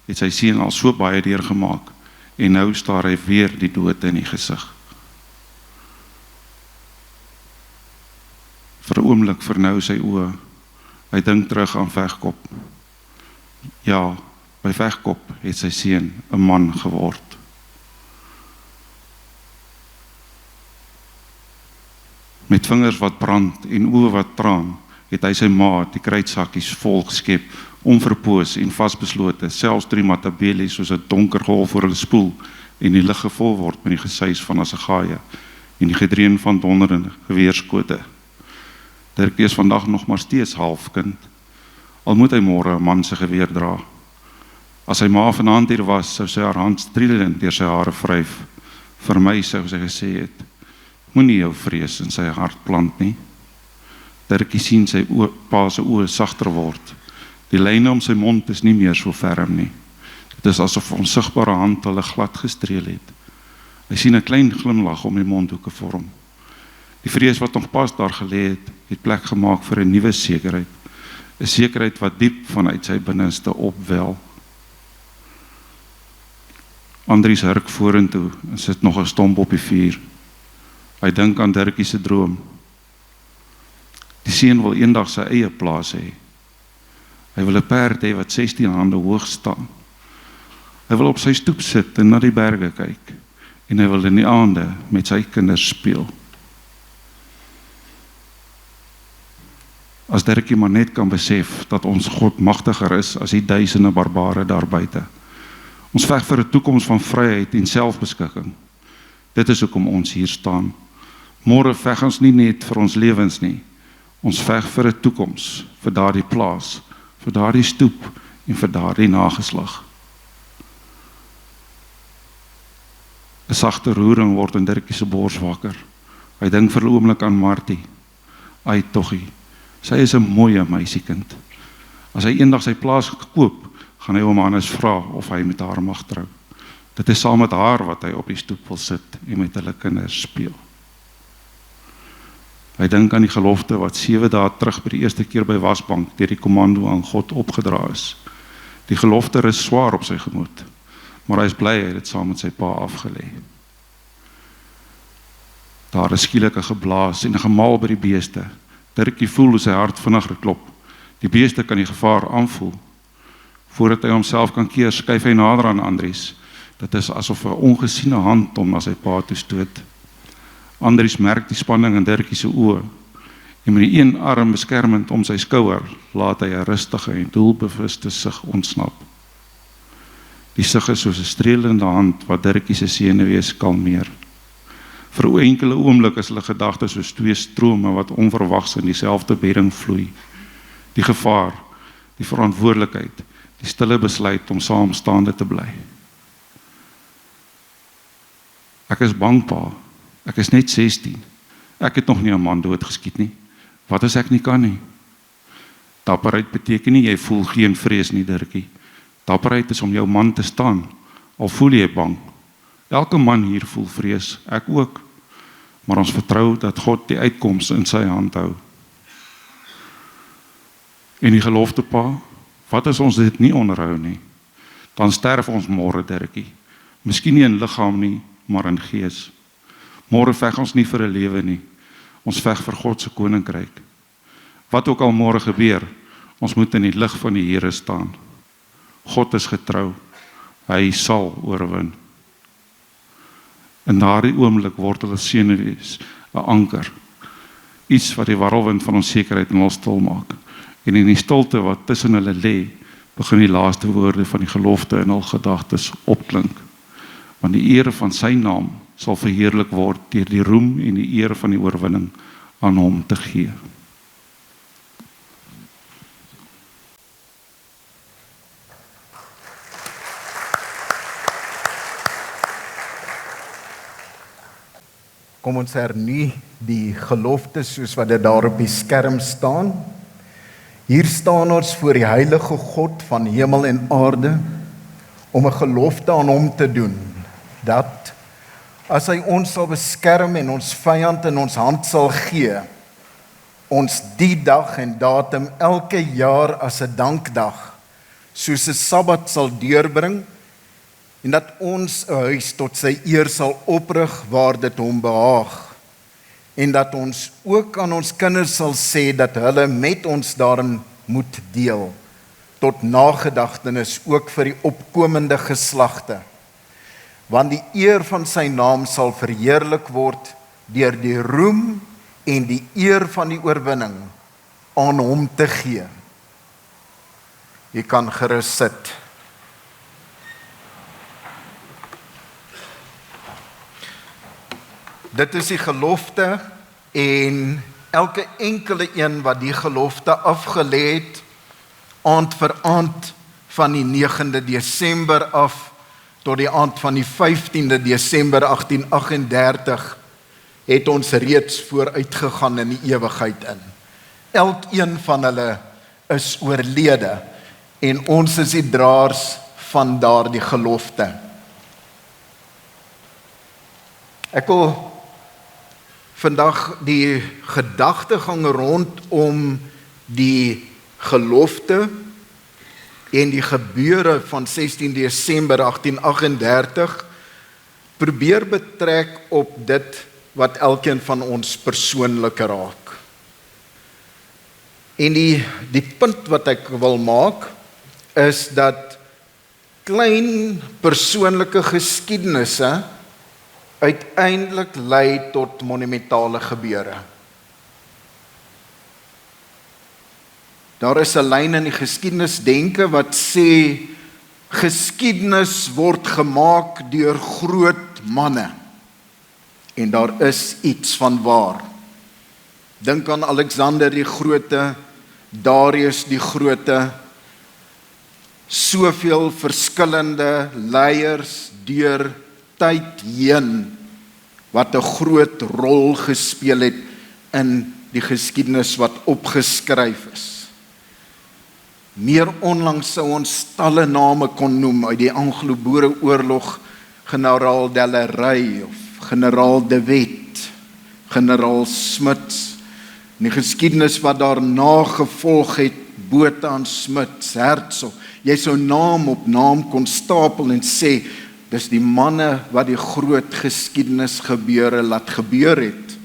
S2: het sy seun al so baie deurgemaak en nou staar hy weer die dood in die gesig. Vir 'n oomblik vernou sy oë. Hy dink terug aan Vegkop. Ja, by Vegkop het sy seun 'n man geword. Met vingers wat brand en oë wat traan, het hy sy ma die kruitsakkies vol geskep, onverpoos en vasbeslote, selfs toe die Matabele soos 'n donker golf voor hulle spoel en die lug gevul word met die gesuis van assegaaie en die gedreun van donderende geweerskote. Dirkie is vandag nog maar steeds halfkind, al moet hy môre 'n man se geweer dra. As sy ma vanaand hier was, sou sy haar hand strielend deur sy hare vryf. Vir my sou sy gesê het, moenie jou vrees in sy hart plant nie. Dirkie sien sy pa se oë sagter word. Die lyne om sy mond is nie meer so ferm nie. Dit is asof 'n onsigbare hand hulle glad gestreel het. Hy sien 'n klein glimlag om die mondhoeke vorm. Die vrees wat nog pas daar gelê het plek gemaak vir 'n nuwe sekerheid. 'n Sekerheid wat diep vanuit sy binneste opwel. Andries hurk vorentoe en sit nog 'n stomp op die vuur. Hy dink aan Dirkie se droom. Die seun wil eendag sy eie plaas hê. Hy wil 'n perd hê wat 16 hande hoog staan. Hy wil op sy stoep sit en na die berge kyk. En hy wil in die aande met sy kinders speel. As Dirkie maar net kan besef dat ons God magtiger is as die duisende barbare daar buite. Ons veg vir 'n toekoms van vryheid en selfbeskikking. Dit is hoekom ons hier staan. Môre veg ons nie net vir ons lewens nie. Ons veg vir 'n toekoms, vir daardie plaas, vir daardie stoep en vir daardie nageslag. 'n Sagte roering word in Dirkie se bors wakker. Hy dink vir 'n oomblik aan Martie. Ai toggie. Sy is 'n mooie meisiekind. As hy eendag sy plaas koop, gaan hy oom Hannes vra of hy met haar mag trou. Dit is saam met haar wat hy op die stoep wil sit en met hulle kinders speel. Hy dink aan die gelofte wat 7 dae terug by die eerste keer by Wasbank deur die kommando aan God opgedra is. Die gelofte rus swaar op sy gemoed, maar hy is bly hy het dit saam met sy pa afgelê. Daar is skielike geblaas en 'n gemaal by die beeste. Dirkie voel hoe sy hart vinnig geklop. Die beeste kan die gevaar aanvoel. Voordat hy homself kan keer, skuif hy nader aan Andries. Dit is asof 'n ongesiene hand hom na sy pa toe stoot. Andries merk die spanning in Dirkie se oë. En met die een arm beskermend om sy skouer, laat hy 'n rustige en doelbewuste sug ontsnap. Die sug is soos 'n streelende hand wat Dirkie se senuwees kalmeer. Vir 'n enkele oomblik is hulle gedagtes soos 2 strome wat onverwags in dieselfde bedding vloei. Die gevaar, die verantwoordelikheid, die stille besluit om saam staande te bly. Ek is bang, pa. Ek is net 16. Ek het nog nie 'n man doodgeskiet nie. Wat as ek nie kan nie? Dapperheid beteken nie jy voel geen vrees nie, Dirkie. Dapperheid is om jou man te staan, al voel jy bang. Elke man hier voel vrees, ek ook. Maar ons vertrou dat God die uitkoms in sy hand hou. En die gelofte, pa, wat as ons dit nie onderhou nie? Dan sterf ons môre, Dirkie. Miskien nie in liggaam nie, maar in gees. Môre veg ons nie vir 'n lewe nie. Ons veg vir God se koninkryk. Wat ook al môre gebeur, ons moet in die lig van die Here staan. God is getrou. Hy sal oorwin. In daardie oomblik word hulle senuwees 'n anker. Iets wat die warrelwind van onsekerheid in hulle stil maak. En in die stilte wat tussen hulle lê, begin die laaste woorde van die gelofte in hul gedagtes opklink. Want die eer van sy naam sal verheerlik word deur die roem en die eer van die oorwinning aan hom te gee.
S3: Kom ons hernie die gelofte soos wat dit daar op die skerm staan. Hier staan ons voor die heilige God van hemel en aarde om 'n gelofte aan hom te doen, dat as hy ons sal beskerm en ons vyand in ons hand sal gee, ons die dag en datum elke jaar as 'n dankdag, soos 'n Sabbat sal deurbring, en dat ons 'n huis tot sy eer sal oprig waar dit hom behaag, en dat ons ook aan ons kinders sal sê dat hulle met ons daarin moet deel, tot nagedagtenis ook vir die opkomende geslagte. Want die eer van sy naam sal verheerlik word deur die roem en die eer van die oorwinning aan hom te gee. Jy kan gerus sit. Dit is die gelofte en elke enkele een wat die gelofte afgelê het, aand vir aand van die 9de Desember af tot die aand van die 15de Desember 1838 het ons reeds vooruitgegaan in die ewigheid in. Elkeen van hulle is oorlede en ons is die draers van daardie gelofte. Ek wil vandag die gedagtegang rondom die gelofte en die gebeure van 16 Desember 1838 probeer betrek op dit wat elkeen van ons persoonlik raak. En die punt wat ek wil maak is dat klein persoonlike geskiedenisse uiteindelik lei tot monumentale gebeure. Daar is 'n lyn in die geskiedenisdenke wat sê geskiedenis word gemaak deur groot manne. En daar is iets van waar. Dink aan Alexander die Grote, Darius die Grote, soveel verskillende leiers deur tyd heen wat 'n groot rol gespeel het in die geskiedenis wat opgeskryf is. Meer onlangs sou ons talle name kon noem uit die Anglo-Boereoorlog, generaal Delarey of generaal De Wet, generaal Smuts, en die geskiedenis wat daarna gevolg het, Botha en Smuts, Hertzog. Jy sou naam op naam kon stapel en sê, dis die manne wat die groot geskiedenis gebeure laat gebeur het.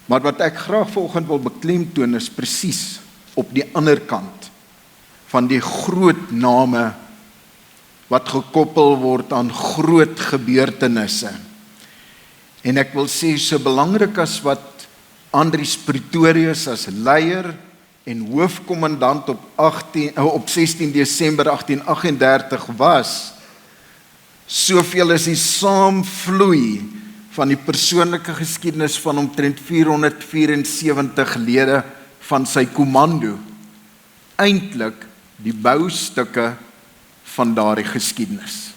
S3: Maar wat ek graag vanoggend wil beklemtoon is presies op die ander kant van die groot name wat gekoppel word aan groot gebeurtenisse. En ek wil sê, so belangrik as wat Andries Pretorius as leier en hoofkommandant op 16 Desember 1838 was, soveel is die saamvloei van die persoonlike geskiedenis van omtrent 474 lede van sy kommando, eintlik die boustukke van daardie geskiedenis.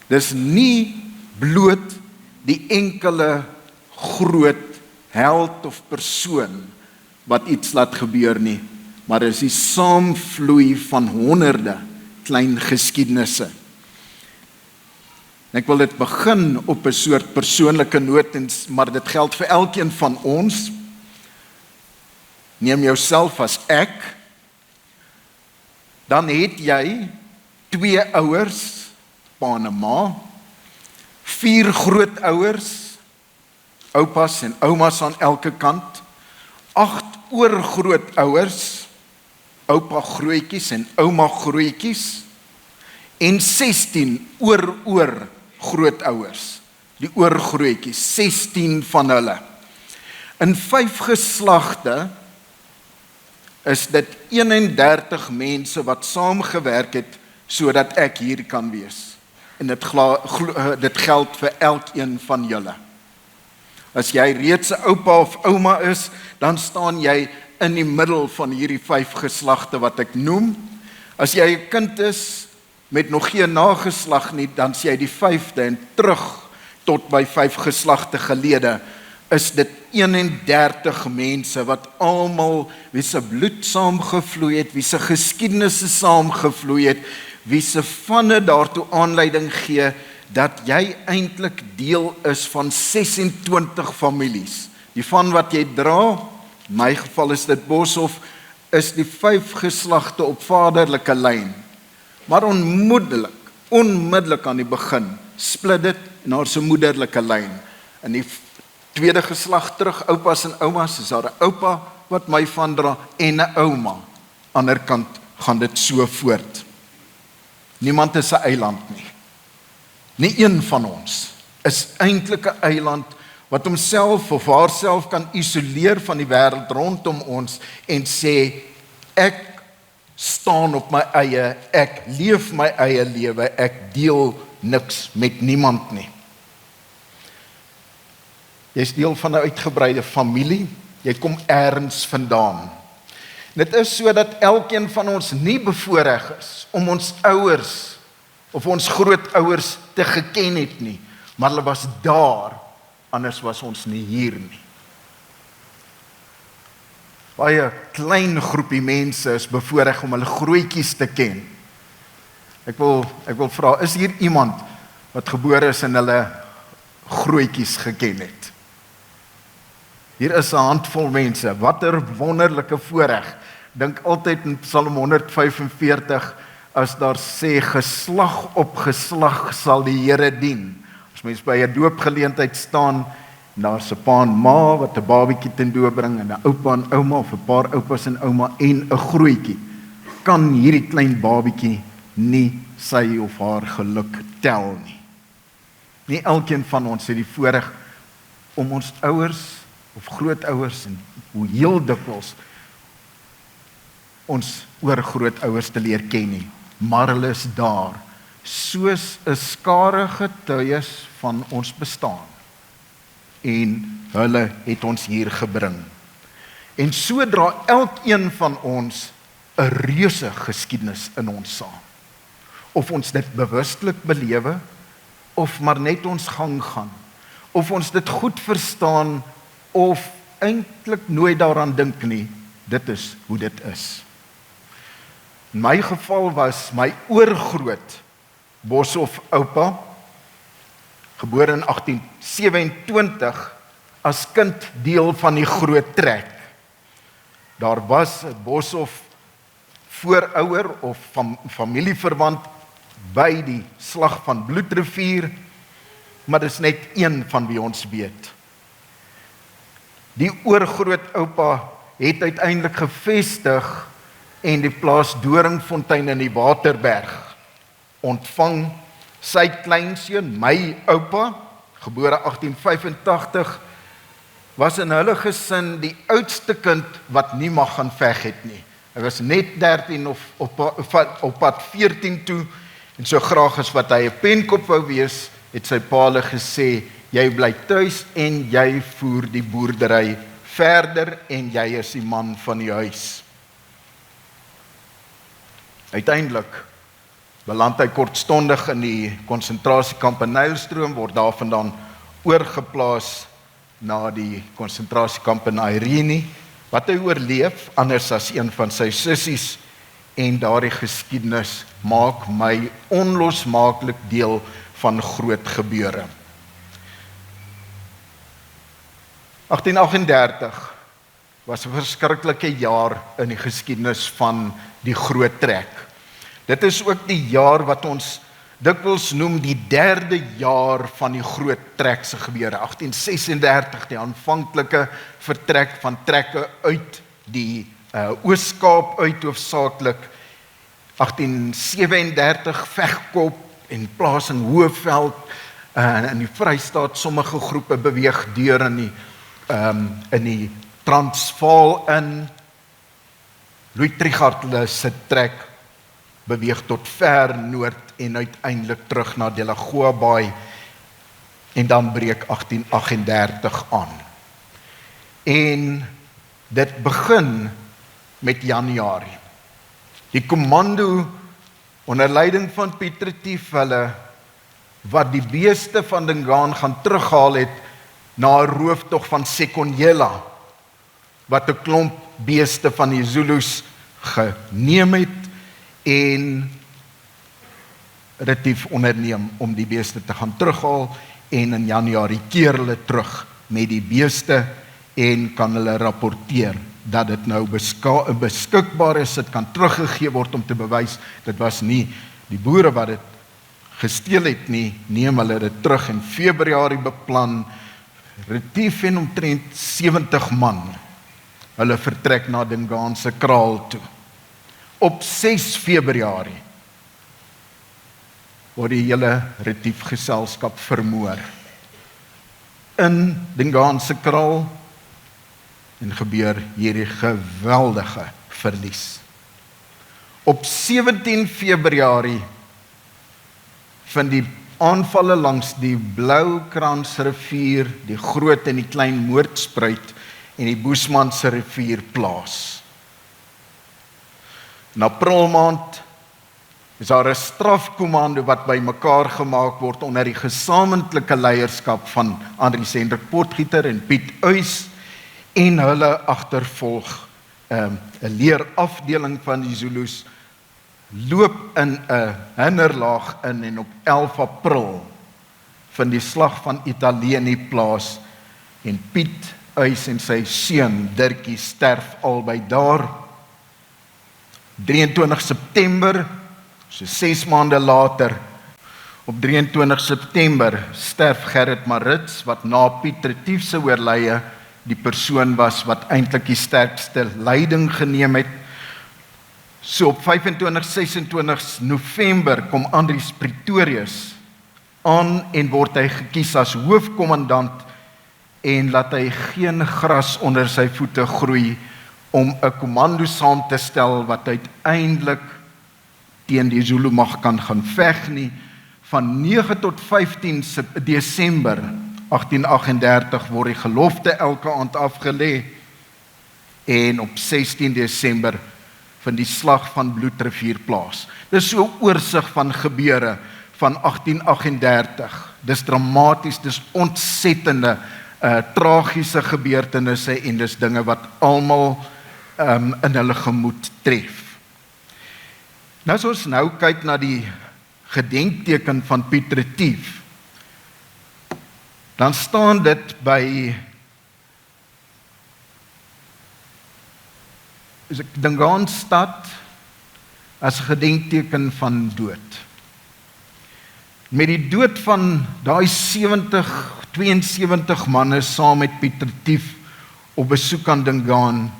S3: Dis nie bloot die enkele groot held of persoon wat iets laat gebeur nie, maar is die saamvloei van honderde klein geskiedenisse. En ek wil dit begin op 'n soort persoonlike noot, maar dit geld vir elkeen van ons. Neem jouself as ek, dan het jy 2 ouers, pa en 'n ma, 4 grootouers, oupas en oumas aan elke kant, 8 oorgrootouers, oupa grootjies en ouma grootjies, en 16 oor grootouers, die oorgrootjies, 16 van hulle. In 5 geslagte is dit 31 mense wat saamgewerk het sodat ek hier kan wees. En dit geld vir elkeen van julle. As jy reeds 'n oupa of ouma is, dan staan jy in die middel van hierdie 5 geslagte wat ek noem. As jy 'n kind is met nog geen nageslag nie, dan is jy die 5de en terug tot by 5 geslagte gelede, is dit 31 mense wat almal wie se bloed saamgevloei het, wie se geskiedenisse saamgevloei het, wie se vanne daartoe aanleiding gee dat jy eintlik deel is van 26 families. Die van wat jy dra, in my geval is dit Boshoff, is die 5 geslagte op vaderlike lyn. Maar onmiddellik aan die begin, split dit en daar is 'n moederlike lyn. In die tweede geslag terug, oupas en oumas, is daar 'n oupa wat my van dra en 'n ouma. Ander kant gaan dit so voort. Niemand is 'n eiland nie. Nie een van ons is eintlik 'n eiland wat homself of haarself kan isoleer van die wêreld rondom ons en sê, ek staan op my eie, ek leef my eie lewe, ek deel niks met niemand nie. Jy is deel van 'n uitgebreide familie, jy kom ergens vandaan. Dit is so dat elkeen van ons nie bevoorreg is om ons ouers of ons grootouers te geken het nie, maar hulle was daar, anders was ons nie hier nie. Baie klein groepie mense is bevoorreg om hulle grootjies te ken. Ek wil vra, is hier iemand wat gebore is en hulle grootjies geken het? Hier is 'n handvol mense, watter wonderlike voorreg. Dink altyd in Psalm 145, as daar sê, geslag op geslag sal die Here dien. As mens by 'n doopgeleentheid staan, en daar's 'n pa en ma wat 'n babietjie ten doop bring, en 'n oupa en ouma, of 'n paar oupas en ouma, en 'n grootjie, kan hierdie klein babietjie nie sy of haar geluk tel nie. Nie elkeen van ons het die voorreg om ons ouers of grootouers en hoe heel dikwels ons oorgrootouers te leer ken nie, maar hulle is daar, soos 'n skare getuies van ons bestaan, en hulle het ons hier gebring. En so dra elkeen van ons 'n reuse geskiedenis in ons saam. Of ons dit bewustelik belewe, of maar net ons gang gaan, of ons dit goed verstaan, of eintlik nooit daaraan dink nie, dit is hoe dit is. In my geval was my oorgroot Boshoff oupa, gebore in 1827, as kind deel van die groot trek. Daar was 'n Boshoff voorouer of familieverwant by die slag van Bloedrivier, maar dis net een van wie ons weet. Die oorgrootoupa het uiteindelik gevestig en die plaas Doringfontein in die Waterberg ontvang. Sy kleinseun, my oupa, gebore 1885, was in hulle gesin die oudste kind wat nie mag gaan veg het nie. Hy was net 13 of op pad 14 toe, en so graag as wat hy 'n penkop wou wees, het sy pa hulle gesê, jy bly tuis en jy voer die boerdery verder en jy is die man van die huis. Uiteindelik beland hy kortstondig in die konsentrasiekamp in Nylstroom, word daarvandaan oorgeplaas na die konsentrasiekamp in Irene, wat hy oorleef, anders as een van sy sissies, en daardie geskiedenis maak my onlosmaaklik deel van groot gebeure. 1838 was 'n verskriklike jaar in die geskiedenis van die Groot Trek. Dit is ook die jaar wat ons dikwels noem die derde jaar van die Groot Trek se gebeure. 1836, die aanvanklike vertrek van trekke uit die Oos-Kaap uit hoofsaaklik. 1837 Vegkop en plasing Hoëveld in die Vrystaat. Sommige groepe beweeg deur in die Transvaal in. Louis Trichardt se trek beweeg tot ver noord en uiteindelik terug na Delagoa Bay en dan breek 1838 aan. En dit begin met Januarie. Die kommando onder leiding van Piet Retief, hulle wat die beeste van Dingaan gaan terughaal het na 'n rooftog van Sekonyela, wat 'n klomp beeste van die Zulus geneem het en Retief onderneem om die beeste te gaan terughaal, en in Januarie keer hulle terug met die beeste en kan hulle rapporteer dat dit nou beskikbaar is, dit kan teruggegee word om te bewys, dit was nie die boere wat dit gesteel het nie, neem hulle dit terug. In Februarie beplan Retief en omtrent 70 man hulle vertrek na Dingaan se kraal toe. Op 6 Februarie word die hele Retief geselskap vermoor in Dingaan se kraal en gebeur hierdie geweldige verlies. Op 17 Februarie vind die aanvalle langs die Bloukransrivier, die Groot en die Klein Moordspruit en die Boesmanse rivier plaas. In April maand is daar 'n strafkommando wat bymekaar gemaak word onder die gesamentlike leierskap van Andries Hendrik Potgieter en Piet Uys, en hulle agtervolg 'n leerafdeling van die Zulus, loop in 'n hinderlaag in, en op 11 April vind die slag van Italië plaas en Piet Uys en sy seun Dirkie sterf albei daar. 23 September, so 6 maande later, op 23 September sterf Gerrit Marits, wat na Piet Retief se oorlye die persoon was wat eintlik die sterkste leiding geneem het. So op 25-26 November kom Andries Pretorius aan en word hy gekies as hoofkommandant, en laat hy geen gras onder sy voete groei om 'n kommando saam te stel wat uiteindelik teen die Zulu mag kan gaan veg nie. Van 9 tot 15 Desember 1838 word die gelofte elke aand afgelê, en op 16 Desember van die slag van Bloedrivier plaas. Dis so 'n oorsig van gebeure van 1838. Dis dramaties, dis ontsettende tragiese gebeurtenisse, en dis dinge wat almal in hulle gemoed tref. Nou as ons nou kyk na die gedenkteken van Piet Retief, dan staan dit by Dingaan stad as gedenkteken van dood. Met die dood van daai 72 manne saam met Piet Retief op besoek aan Dingaan,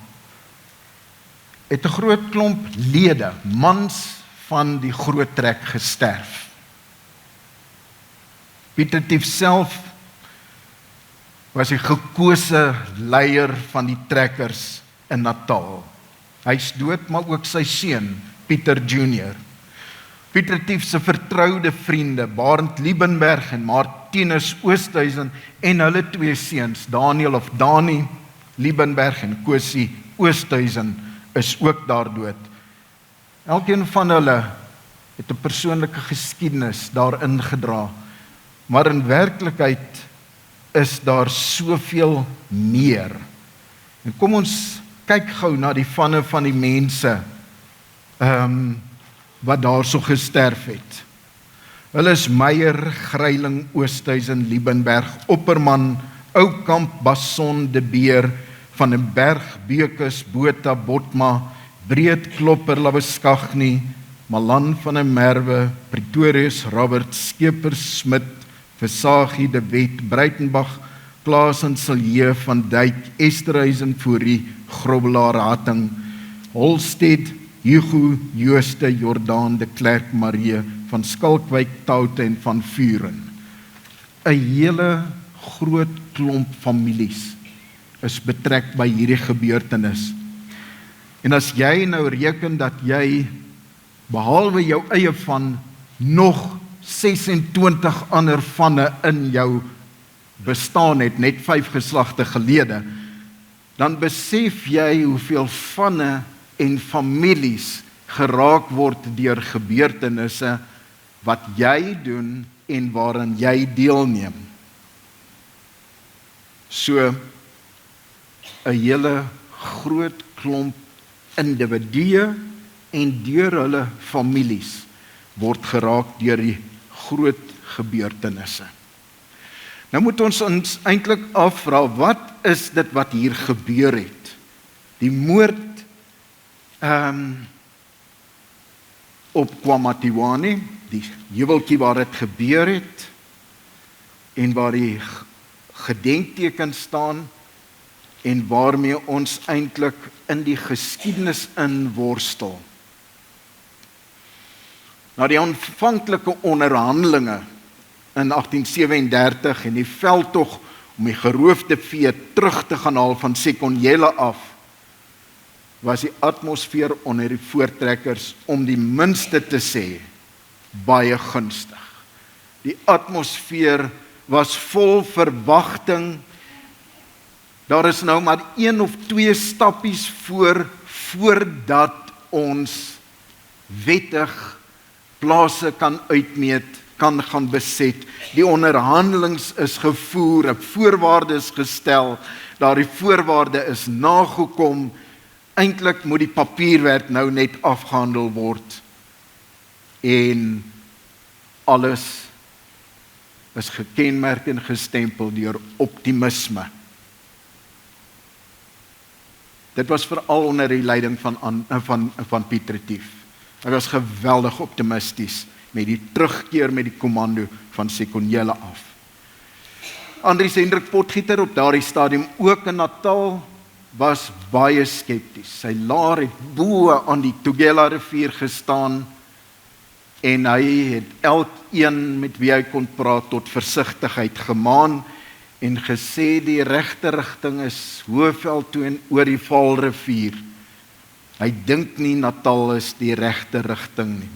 S3: het 'n groot klomp lede, mans van die Groot Trek gesterf. Piet Retief self was die gekose leier van die trekkers in Natal. Hy's dood, maar ook sy seun, Pieter Jr. Piet Retief se vertroude vriende, Barend Liebenberg en Martinus Oosthuizen, en hulle 2 seuns, Daniel of Dani Liebenberg en Kosie Oosthuizen, is ook daar dood. Elkeen van hulle het 'n persoonlike geskiedenis daarin gedra. Maar in werklikheid is daar soveel meer. En kom ons kyk gou na die vanne van die mense wat daarso gesterf het. Hulle is Meyer, Greiling, Oosthuizen, Liebenberg, Opperman, Oukamp, Basson, De Beer, Van den Berg, Beukes, Botha, Botma, Breed, Klopper, Labeskagni, Malan van der Merwe, Pretorius, Robert, Skeepers, Smit, Versagie, De Wet, Breitenbach, Klaasen, Silje, Van Dijk, Esterhuizen, Fourie, Grobbelaar, Hatting, Holsted, Hugo, Jooste, Jordaan, De Klerk, Marie, Van Skalkwyk, Toute en Van Vuren. 'n hele groot klomp families is betrek by hierdie gebeurtenis. En as jy nou reken dat jy, behalwe jou eie van, nog 26 ander vanne in jou bestaan het, net 5 geslagte gelede, dan besef jy hoeveel vanne en families geraak word deur gebeurtenisse wat jy doen en waarin jy deelneem. So, 'n hele groot klomp individue en deur hulle families word geraak deur die groot gebeurtenisse. Nou moet ons eintlik afvra, wat is dit wat hier gebeur het? Die moord op KwaMatiwane, die heuweltjie waar dit gebeur het, en waar die gedenkteken staan, en waarmee ons eintlik in die geskiedenis inworstel. Na die aanvanklike onderhandelinge in 1837 en die veldtog om die geroofde vee terug te gaan haal van Sekonyela af, was die atmosfeer onder die voortrekkers, om die minste te sê, baie gunstig. Die atmosfeer was vol verwagting. Daar is nou maar 1 of 2 stappies voordat ons wettig plase kan uitmeet, kan gaan beset. Die onderhandelings is gevoer, 'n voorwaarde is gestel, daardie voorwaarde is nagekom. Eintlik moet die papierwerk nou net afgehandel word en alles is gekenmerk en gestempel deur optimisme. Dit was veral onder die leiding van Piet Retief. Hy was geweldig optimisties met die terugkeer met die kommando van Sekonyela af. Andries Hendrik Potgieter op daardie stadium ook in Natal was baie skepties. Sy laar het bo aan die Tugela rivier gestaan en hy het elkeen met wie hy kon praat tot versigtigheid gemaan en gesê die regte rigting is Hoëveld toe en oor die Vaalrivier. Hy dink nie Natal is die regte rigting nie.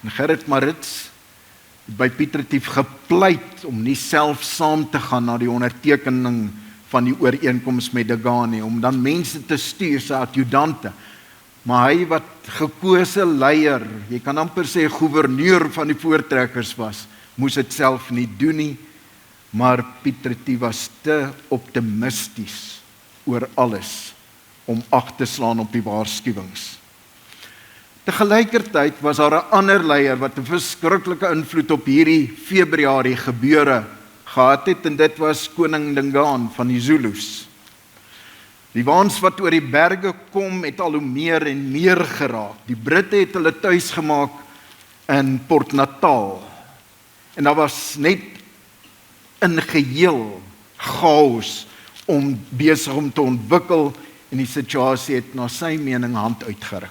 S3: En Gerrit Marits het by Piet Retief gepleit om nie self saam te gaan na die ondertekening van die ooreenkoms met De Gaan nie, om dan mense te stuur, sy adjudante. Maar hy wat gekose leier, jy kan amper sê gouverneur van die voortrekkers was, moes dit self nie doen nie, maar Piet Retief was te optimisties oor alles om ag te slaan op die waarskuwings. Tegelykertyd was daar 'n ander leier wat 'n verskriklike invloed op hierdie Februarie gebeure gehad het, en dit was koning Dingaan van die Zulus. Die waans wat oor die berge kom, het al hoe meer en meer geraak. Die Britte het hulle tuis gemaak in Port Natal. En daar was net in geheel chaos besig om te ontwikkel, en die situasie het na sy mening hand uitgeruk.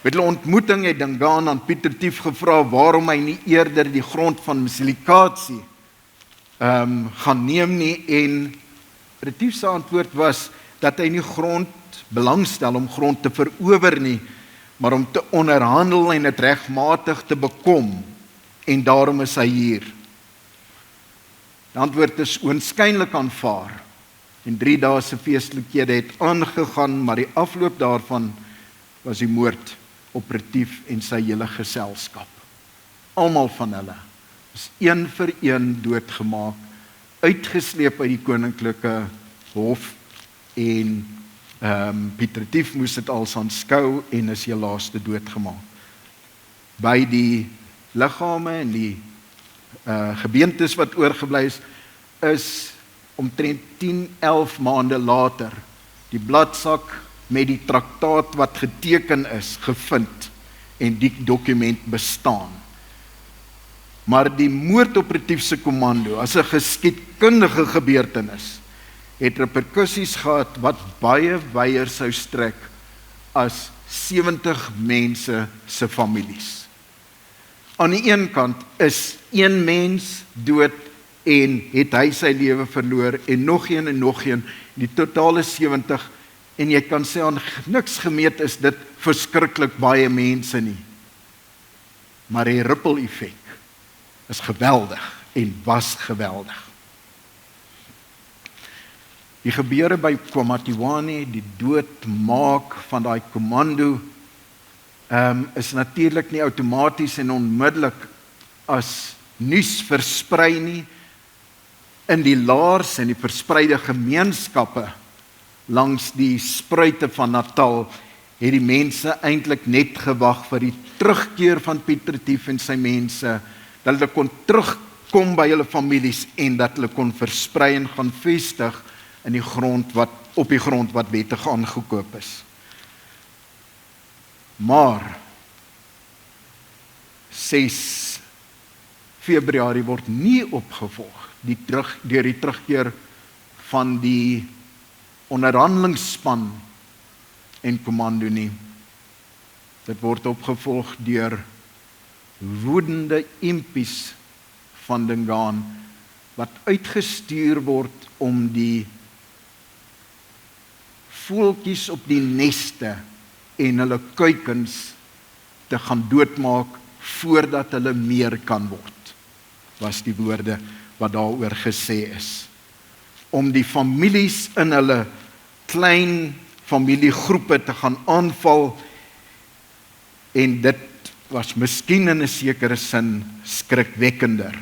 S3: Met hulle ontmoeting het Dingaan aan Piet Retief gevra waarom hy nie eerder die grond van Msilikazi gaan neem nie, en Retief se antwoord was dat hy nie grond belangstel om grond te verower nie, maar om te onderhandel en dit regmatig te bekom, en daarom is hy hier. Die antwoord is oënskynlik aanvaar. en 3 dae se feestelikhede het aangegaan, maar die afloop daarvan was die moord op Retief en sy hele geselskap. Almal van hulle is een vir een doodgemaak, uitgesleep uit die koninklike hof en Piet Retief moes dit als aanskou en is helaas doodgemaak. By die liggame en die gebeentes wat oorgebly is omtrent 10-11 maande later die bladsak met die traktaat wat geteken is gevind en die dokument bestaan. Maar die moord op Retief se kommando as 'n geskiedkundige gebeurtenis het reperkusies gehad wat baie wyer sou strek as 70 mense se families. Aan die een kant is een mens dood en het hy sy lewe verloor en nog een, die totale 70 en jy kan sê aan niks gemeet is dit verskriklik baie mense nie. Maar die ripple effek is geweldig en was geweldig. Die gebeure by KwaMatiwane, die doodmaak van daai kommando, is natuurlik nie outomaties en onmiddellik as nuus versprei nie. In die laars en die verspreide gemeenskappe langs die spruite van Natal het die mense eintlik net gewag vir die terugkeer van Piet Retief en sy mense, dat hulle kon terugkom by hulle families en dat hulle kon versprei en gaan vestig in die grond op die grond wat wettig aangekoop is. Maar 6 Februarie word nie opgevolg deur die terugkeer van die onderhandelingsspan en kommando nie. Dit word opgevolg deur woedende impies van Dingaan wat uitgestuur word om die voeltjies op die neste en hulle kuikens te gaan doodmaak voordat hulle meer kan word, was die woorde wat daaroor gesê is. Om die families in hulle klein familiegroepe te gaan aanval en dit was miskien in 'n sekere sin skrikwekkender.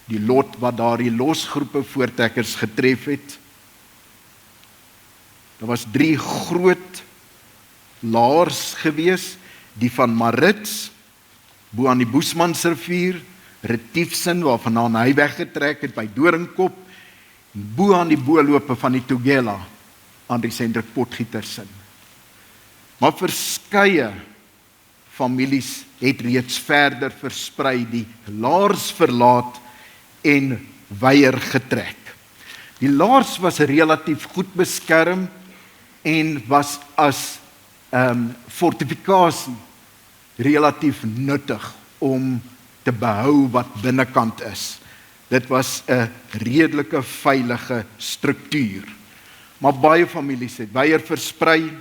S3: Die lot wat daardie losgroepe voortrekkers getref het. Daar was 3 groot laars gewees, die van Marits, bo aan die Boesmansrivier, Retiefsin, waarvandaan hy weggetrek het by Doringkop, bo aan die boorlope van die Tugela, aan die Sendrik Potgietersin. Maar verskeie families het reeds verder versprei, die laars verlaat en weier getrek. Die laars was relatief goed beskerm en was as fortifikasie relatief nuttig om te behou wat binnekant is. Dit was 'n redelike veilige struktuur. Maar baie families het weier versprei.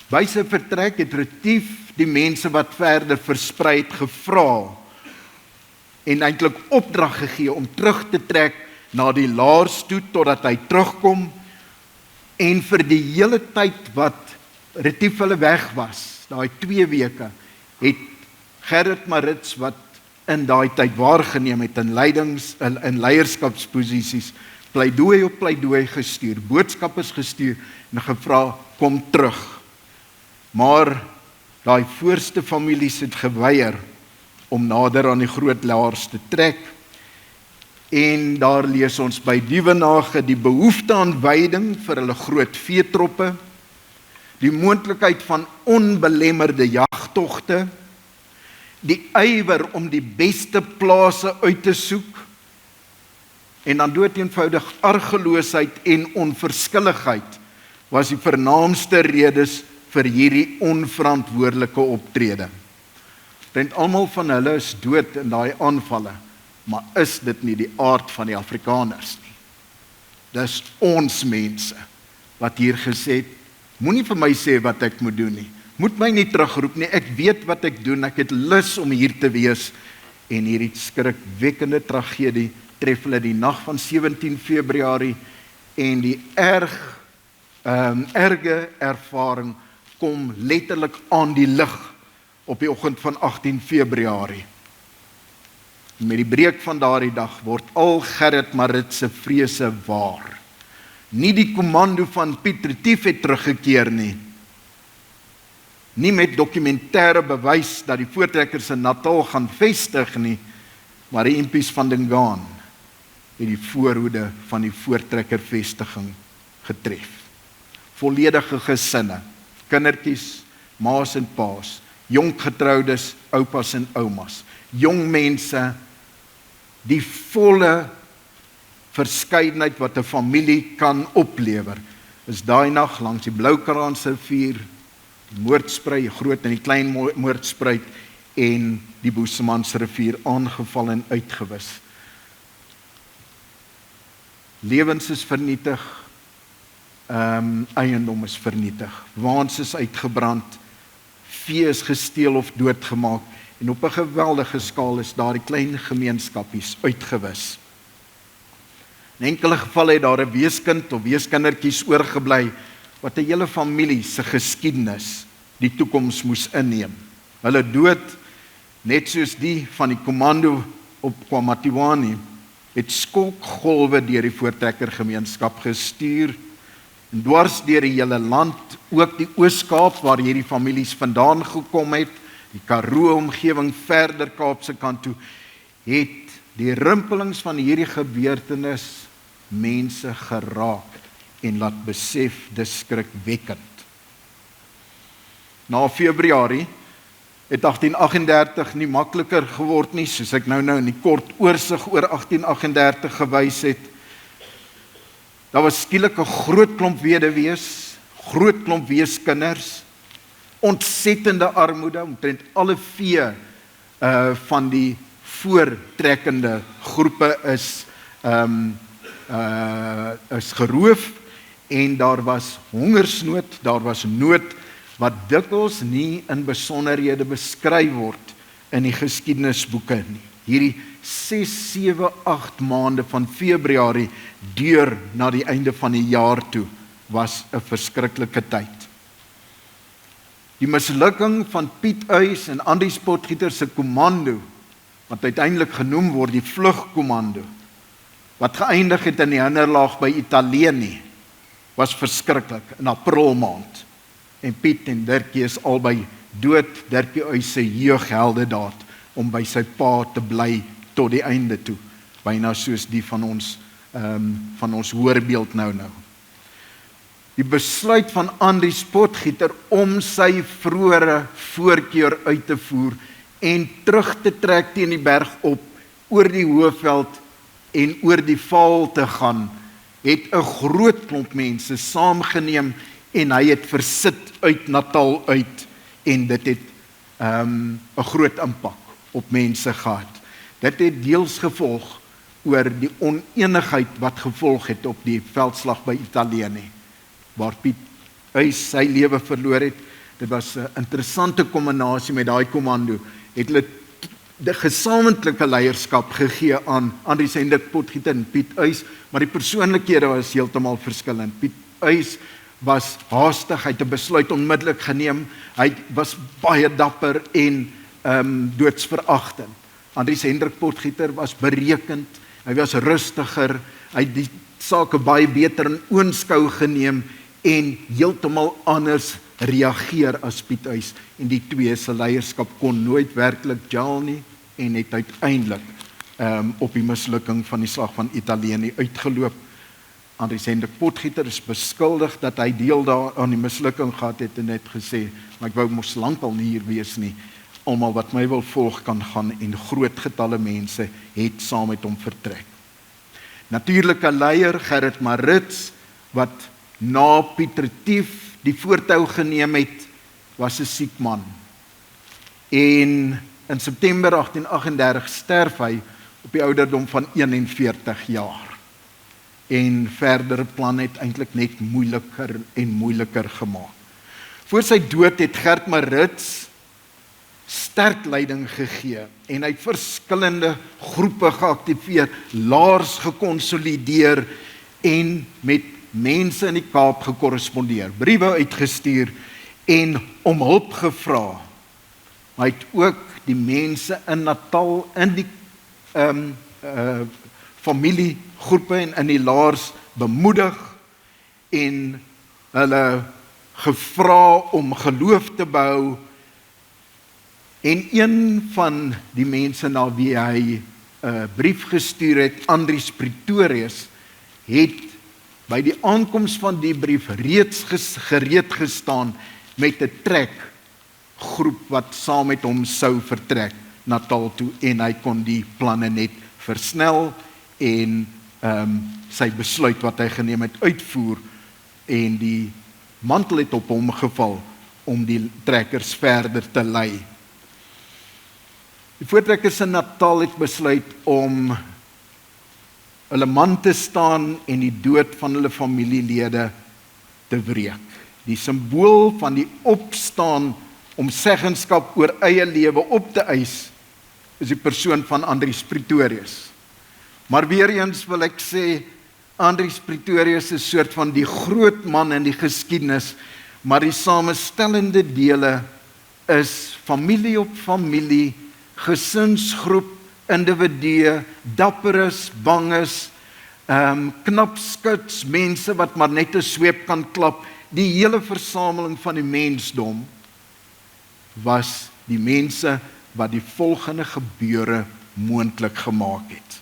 S3: By sy vertrek het Retief die mense wat verder versprei het gevra en eintlik opdrag gegee om terug te trek na die laars toe totdat hy terugkom. En vir die hele tyd wat Retief hulle weg was, daai 2 weke, het Gerrit Marits wat in daai tyd waargeneem het in leierskapsposisies, pleidooi op pleidooi gestuur, boodskappers gestuur en gevra, kom terug. Maar daai voorste families het geweier om nader aan die groot laars te trek. En daar lees ons by Dievenage die behoefte aan veiding vir hulle groot veetroppe, die moontlikheid van onbelemmerde jagtogte, die ywer om die beste plase uit te soek, en dan doeteenvoudig argeloosheid en onverskilligheid was die vernaamste redes vir hierdie onverantwoordelike optrede. Want almal van hulle is dood in daai aanvalle, maar is dit nie die aard van die Afrikaners nie? Dis ons mense wat hier gesê het, moenie vir my sê wat ek moet doen nie, moet my nie terugroep nie, ek weet wat ek doen, ek het lus om hier te wees, en hierdie skrikwekkende tragedie tref hulle die nag van 17 Februarie en die erge ervaring kom letterlik aan die lig op die oggend van 18 Februarie. Met die breek van daardie dag word al Gerrit Maritz se vrese waar. Nie die kommando van Piet Retief het teruggekeer nie. Nie met dokumentêre bewys dat die voortrekkers in Natal gaan vestig nie, maar die impies van Dingaan het die voorhoede van die voortrekkervestiging getref. Volledige gesinne, kindertjies, ma's en pa's, jong getroudes, oupas en oumas, jong mense, die volle verskeidenheid wat 'n familie kan oplewer, is daai nag langs die Bloukransrivier, die Moordspruit, die Groot en die Klein Moordspruit en die Boesemansrivier aangeval en uitgewis. Lewens is vernietig, eiendom is vernietig, waans is uitgebrand, vee is gesteel of doodgemaak en op 'n geweldige skaal is daar die klein gemeenskapies uitgewis. In enkele gevalle het daar 'n weeskind of weeskindertjies oorgebly wat 'n hele familie se geskiedenis die toekoms moes inneem. Hulle dood, net soos die van die kommando op KwaMatiwani, het skokgolwe deur die voortrekkergemeenskap gestuur en dwars deur die hele land, ook die Oos-Kaap waar hierdie families vandaan gekom het, die Karoo omgewing verder Kaapse kant toe, het die rimpelings van hierdie gebeurtenis mense geraak en laat besef dis skrikwekkend. Na Februarie het 1838 nie makliker geword nie, soos ek nou in die kort oorsig oor 1838 gewys het. Daar was skielik 'n groot klomp weduwees, groot klomp weeskinders, ontsettende armoede, omtrent alle vee van die voortrekkende groepe is geroof en daar was hongersnood, daar was nood wat dikwels nie in besonderhede beskryf word in die geskiedenisboeke nie. Hierdie 6, 7, 8 maande van Februarie deur na die einde van die jaar toe was 'n verskriklike tyd. Die mislukking van Piet Uys en Andries Potgieter se kommando, wat uiteindelik genoem word die vlugkommando, wat geëindig het in die hinderlaag by Italië, was verskriklik in April maand. En Piet en Dirkie is albei dood, Dirkie Uys se jeugheldedaad om by sy pa te bly tot die einde toe, byna soos die van ons hoorbeeld nou. Die besluit van Andries Potgieter om sy vroeëre voorkeur uit te voer en terug te trek teen die berg op, oor die Hoëveld en oor die Vaal te gaan, het 'n groot klomp mense saamgeneem en hy het versit uit Natal uit en dit het 'n groot impak op mense gehad. Dit het deels gevolg oor die oneenigheid wat gevolg het op die veldslag by Italië, waar Piet Uys sy lewe verloor het. Dit was 'n interessante kombinasie met daai kommando. Het hulle die gesamentlike leierskap gegee aan Andries Hendrik Potgieter en Piet Uys, maar die persoonlikhede was heeltemal verskillend. Piet Uys was haastig, hy het 'n besluit onmiddellik geneem, hy was baie dapper en doodsveragtend. Andries Hendrik Potgieter was berekend, hy was rustiger, hy het die sake baie beter in oënskou geneem en heeltemal anders reageer as Piet Uys, en die twee se leierskap kon nooit werklik gel nie en het uiteindelik op die mislukking van die slag van Italië uitgeloop. Andries Hendrik Potgieter is beskuldig dat hy deel daar aan die mislukking gehad het en het gesê, maar ek wou mos lankal nie hier wees nie. Almal wat my wil volg kan gaan en groot getalle mense het saam met hom vertrek. Natuurlike leier Gerrit Maritz, wat na Piet Retief die voortou geneem het, was 'n siek man. En in September 1838 sterf hy op die ouderdom van 41 jaar. En verdere plan het eintlik net moeiliker en moeiliker gemaak. Voor sy dood het Gert Maritz sterk leiding gegee en hy het verskillende groepe geaktiveer, laars gekonsolideer en met mense in die Kaap gekorrespondeer, briewe uitgestuur en om hulp gevra. Maar hy het ook die mense in Natal, in die familiegroepe en in die laars bemoedig en hulle gevra om geloof te behou. En een van die mense na wie hy 'n brief gestuur het, Andries Pretorius, het by die aankoms van die brief reeds gereed gestaan met 'n trekgroep wat saam met hom sou vertrek Natal toe en hy kon die planne net versnel en sy besluit wat hy geneem het uitvoer en die mantel het op hom geval om die trekkers verder te lei. Die voortrekkers in Natal het besluit om hulle man te staan en die dood van hulle familielede te wreek. Die simbool van die opstaan om seggenskap oor eie lewe op te eis is die persoon van Andries Pretorius. Maar weer eens wil ek sê, Andries Pretorius is 'n soort van die groot man in die geskiedenis, maar die samestellende dele is familie op familie, gesinsgroep, individue, dapperes, banges, knapskuts, mense wat maar net 'n sweep kan klap. Die hele versameling van die mensdom was die mense wat die volgende gebeure moontlik gemaak het.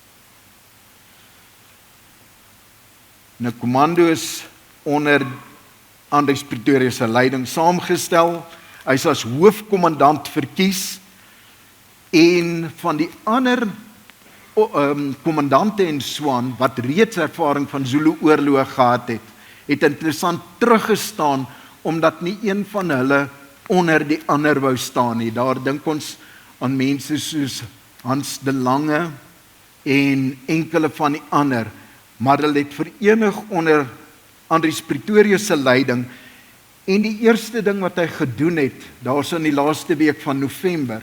S3: 'n Kommando is onder Andries Pretorius se leiding saamgestel. Hy is as hoofkommandant verkies en van die ander kommandante en swaan wat reeds ervaring van Zulu oorlog gehad het interessant teruggestaan omdat nie een van hulle onder die ander wou staan nie. Daar dink ons aan mense soos Hans de Lange en enkele van die ander, maar hulle het verenig onder Andries Pretorius se leiding. En die eerste ding wat hy gedoen het, daarso in die laaste week van November,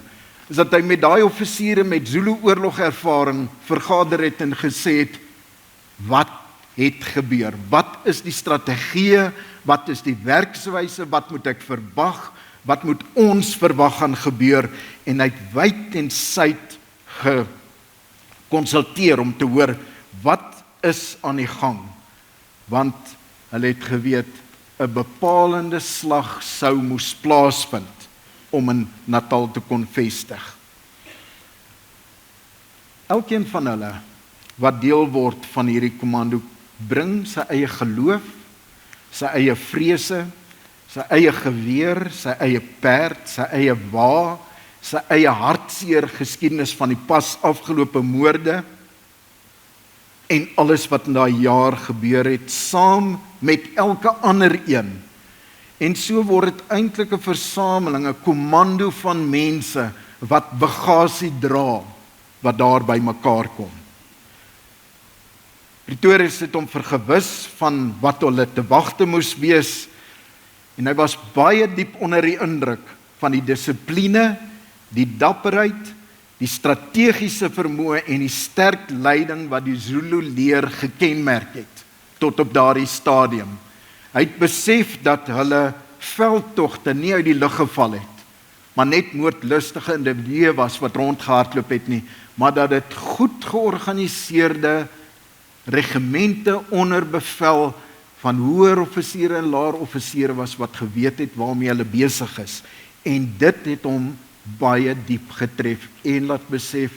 S3: is dat hy met daai offisiere met Zulu oorlogervaring vergader het en gesê het, wat het gebeur? Wat is die strategie? Wat is die werkswyse? Wat moet ek verwag? Wat moet ons verwag gaan gebeur? En hy het wyd en suid gekonsulteer om te hoor, wat is aan die gang? Want hulle het geweet, 'n bepalende slag sou moes plaasvind om in Natal te kon vestig. Elkeen van hulle wat deel word van hierdie kommando bring sy eie geloof, sy eie vrese, sy eie geweer, sy eie perd, sy eie wa, sy eie hartseer geskiedenis van die pas afgelope moorde en alles wat in daai jaar gebeur het, saam met elke ander een. En so word dit eintlik 'n versameling, 'n kommando van mense wat bagasie dra, wat daar by mekaar kom. Pretorius het hom vergewis van wat hulle te wagte moes wees, en hy was baie diep onder die indruk van die dissipline, die dapperheid, die strategiese vermoë en die sterk leiding wat die Zulu leer gekenmerk het, tot op daardie stadium. Hy het besef dat hulle veldtogte nie uit die lug geval het, maar net moordlustige individue was wat rondgehardloop het nie, maar dat dit goed georganiseerde regimente onder bevel van hoër offisiere en laer offisiere was wat geweet het waarmee hulle besig is. En dit het hom baie diep getref en laat besef,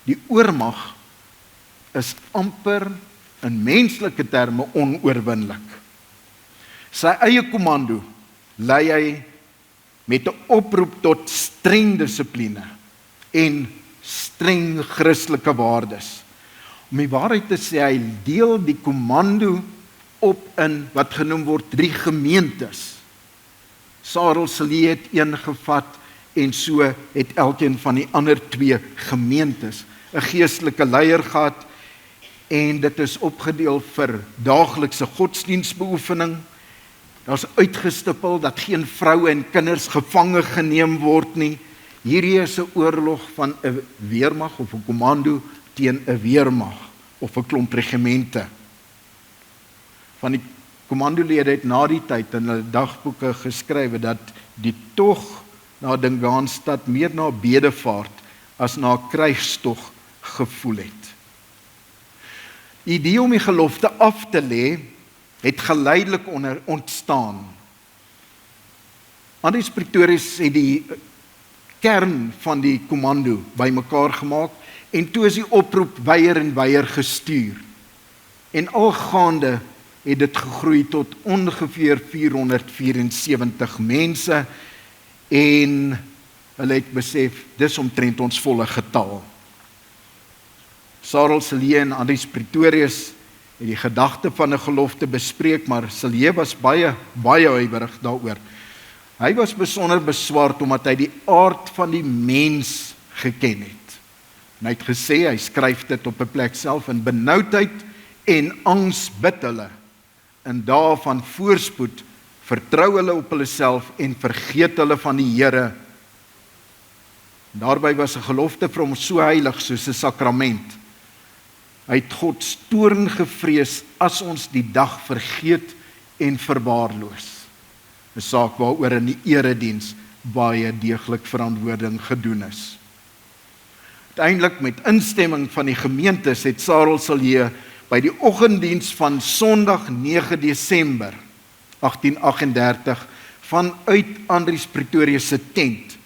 S3: die oormag is amper in menslike terme onoorwinlik. Sy eie kommando lei hy met 'n oproep tot streng dissipline en streng Christelike waardes. Om die waarheid te sê, hy deel die kommando op in wat genoem word 3 gemeentes. Sarel Silje het een gevat en so het elkeen van die ander 2 gemeentes 'n geestelike leier gehad en dit is opgedeel vir daaglikse godsdienstbeoefening. Daar's uitgestipel dat geen vroue en kinders gevange geneem word nie. Hierdie is 'n oorlog van 'n weermag of 'n kommando teen 'n weermag of 'n klomp regimente. Van die kommandolede het na die tyd in hulle dagboeke geskrywe dat die tog na Dingaanstad meer na bedevaart as na 'n krygstog gevoel het. Die idee om die gelofte af te lê het geleidelik ontstaan. Andries Pretorius het die kern van die kommando bymekaar gemaak en toe is die oproep weier en weier gestuur. En algaande het dit gegroei tot ongeveer 474 mense en hulle het besef, dis omtrent ons volle getal. Sarel Silje en Andries Pretorius het die gedagte van 'n gelofte bespreek, maar Silje was baie huiwerig daaroor. Hy was besonder beswaard omdat hy die aard van die mens geken het. En hy het gesê, hy skryf dit op 'n plek self, in benoudheid en angs bid hulle. In dae van voorspoed vertrou hulle op hulle self en vergeet hulle van die Here. Daarby was 'n gelofte vir hom so heilig soos 'n sakrament. Hy het God se toorn gevrees as ons die dag vergeet en verwaarloos. 'n Saak waaroor in die erediens baie deeglik verantwoording gedoen is. Uiteindelik met instemming van die gemeentes het Sarel Silje by die oggenddiens van Sondag 9 Desember 1838 vanuit Andries Pretorius se tent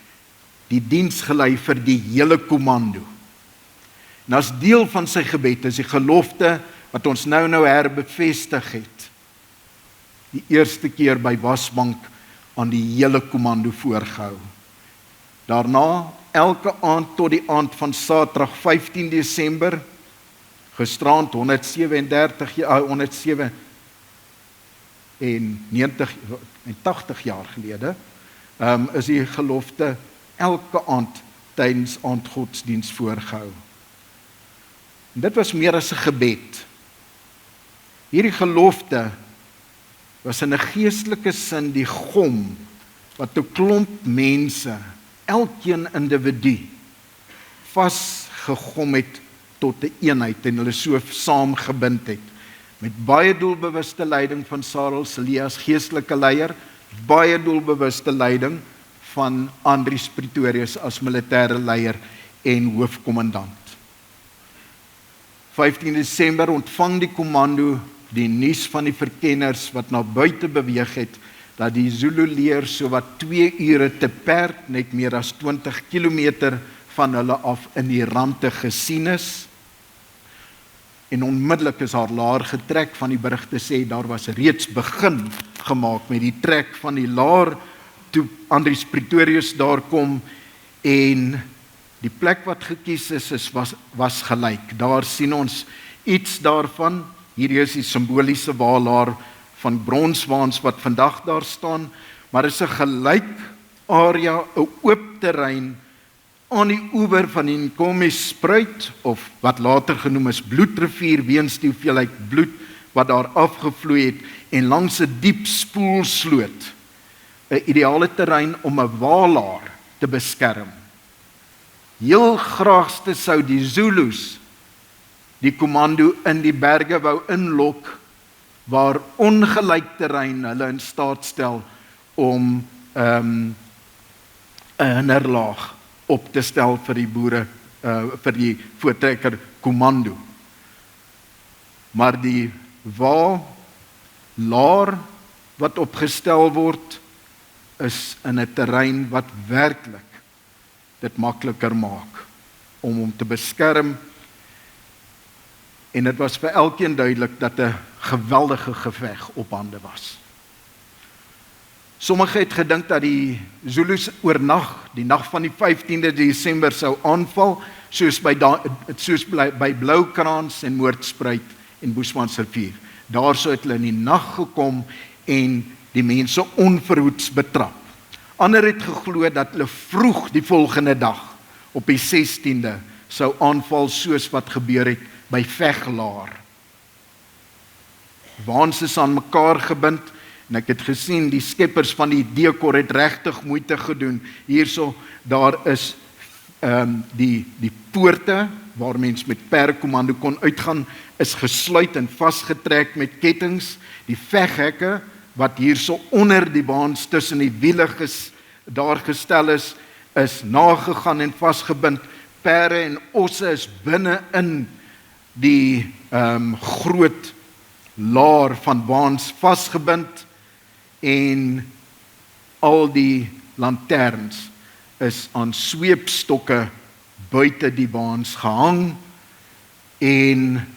S3: die diens gelei vir die hele kommando. En as deel van sy gebed is die gelofte wat ons nou herbevestig het, die eerste keer by Wasbank aan die hele kommando voorgehou. Daarna elke aand tot die aand van Saterdag 15 Desember, gisterand 187 en 80 jaar gelede, is die gelofte elke aand tydens aandgodsdiens voorgehou. En dit was meer as 'n gebed. Hierdie gelofte was in 'n geestelike sin die gom wat 'n klomp mense, elkeen individu, vasgegom het tot 'n eenheid en hulle so saamgebind het. Met baie doelbewuste leiding van Sarel Silje as geestelike leier, baie doelbewuste leiding van Andries Pretorius as militêre leier en hoofkommandant. 15 Desember ontvang die kommando die nuus van die verkenners wat na buite beweeg het, dat die Zulu leer so wat 2 ure te perd, net meer as 20 kilometer van hulle af in die rande gesien is. En onmiddellik is haar laar getrek. Van die berigte sê, daar was reeds begin gemaak met die trek van die laar, toe Andries Pretorius daar kom, en die plek wat gekies is was gelyk. Daar sien ons iets daarvan. Hier is die simboliese waalaar van bronswaans wat vandag daar staan, maar is 'n gelyk area, 'n oop terrein aan die oewer van die Nkomispruit, of wat later genoem is bloedrivier, weens die hoeveelheid bloed wat daar afgevloei het, en langs 'n diep spoelsloot, 'n ideale terrein om 'n waalaar te beskerm. Heel graagste sou die Zulus die kommando in die berge wou inlok, waar ongelyk terrein hulle in staat stel om 'n hinderlaag op te stel vir die boere, vir die voortrekker kommando. Maar die laar wat opgestel word, is in 'n terrein wat werklik dit makliker maak om hom te beskerm. En dit was vir elkeen duidelik dat 'n geweldige geveg op hande was. Sommige het gedink dat die Zulus oornag, die nag van die 15de Desember sou aanval, soos by Bloukrans en Moordspruit en Boesmansrivier. Daar sou het hulle in die nag gekom en die mense onverhoeds betrap. Ander het geglo dat hulle vroeg die volgende dag, op die 16de, sou aanval soos wat gebeur het by Veglaar. Waans is aan mekaar gebind, En ek het gesien, die skeppers van die dekor het regtig moeite gedoen. Hierso, daar is die poorte, waar mens met perkomando kon uitgaan, is gesluit en vasgetrek met kettinge. Die veghekke, wat hierso onder die baans tussen die wiele daar gestel is nagegaan en vasgebind. Perde en osse is binne in die groot laar van baans vasgebind, en al die lanterns is aan sweepstokke buite die baans gehang, en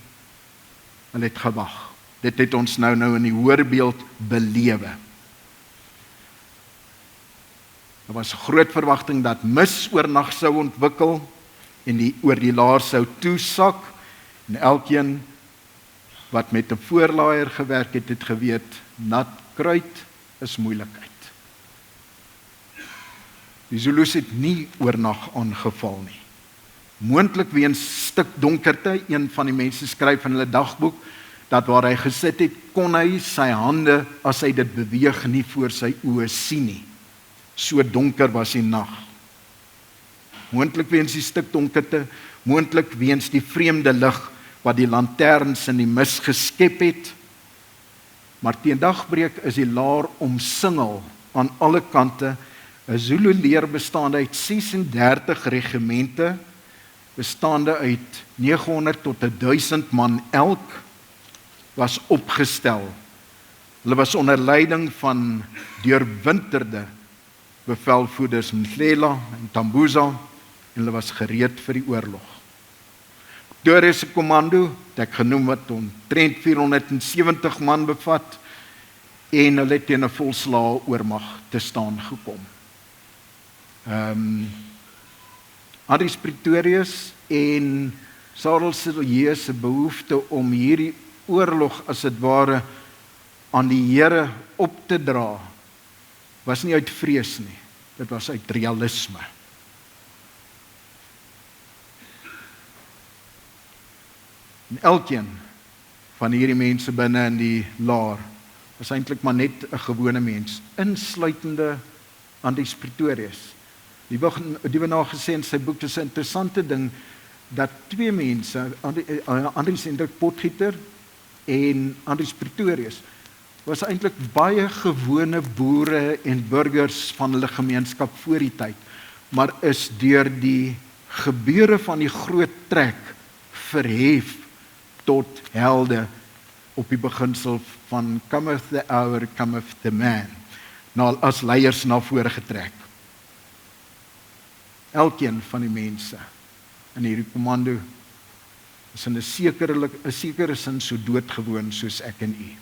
S3: hulle het gewag. Dit het ons nou in die hoorbeeld belewe. Daar was groot verwagting dat mis oornag sou ontwikkel, en oor die laar sou toesak, en elkeen wat met 'n voorlaaier gewerk het, het geweet, nat kruit is moeilikheid. Die Zulus het nie oornag aangeval nie. Moontlik weens stik donkerte, een van die mense skryf in hulle dagboek, dat waar hy gesit het, kon hy sy hande, as hy dit beweeg, nie voor sy oë sien nie. So donker was die nag. Moontlik weens die stik donkerte, moontlik weens die vreemde lig wat die lanterns in die mis geskep het. Maar teen dagbreek is die laar omsingel aan alle kante. 'n Zulu leer bestaande uit 36 regimente, bestaande uit 900 tot 1000 man elk, was opgestel. Hulle was onder leiding van deurwinterde bevelvoerders Mhlela en Tambuza, en hulle was gereed vir die oorlog. Pretoria se kommando, het ek genoem, wat omtrent 470 man bevat, en hulle het teen 'n volslae oormag te staan gekom. Andries Pretorius en Sarel Silje se behoefte om hierdie oorlog as dit ware aan die Here op te dra, was nie uit vrees nie, dit was uit realisme. En elkeen van hierdie mense binne in die laar was eintlik maar net 'n gewone mens, insluitende Andries Pretorius. Die we nou gesê in sy boek, dis 'n interessante ding, dat twee mense, Andries Hendrik Potgieter en Andries Pretorius, was eintlik baie gewone boere en burgers van hulle gemeenskap voor die tyd, maar is deur die gebeure van die groot trek verhef tot helde op die beginsel van cometh the hour, cometh the man, nou as leiers na vore getrek. Elkeen van die mense in hierdie kommando is in 'n sekere sin so doodgewoon soos ek en u.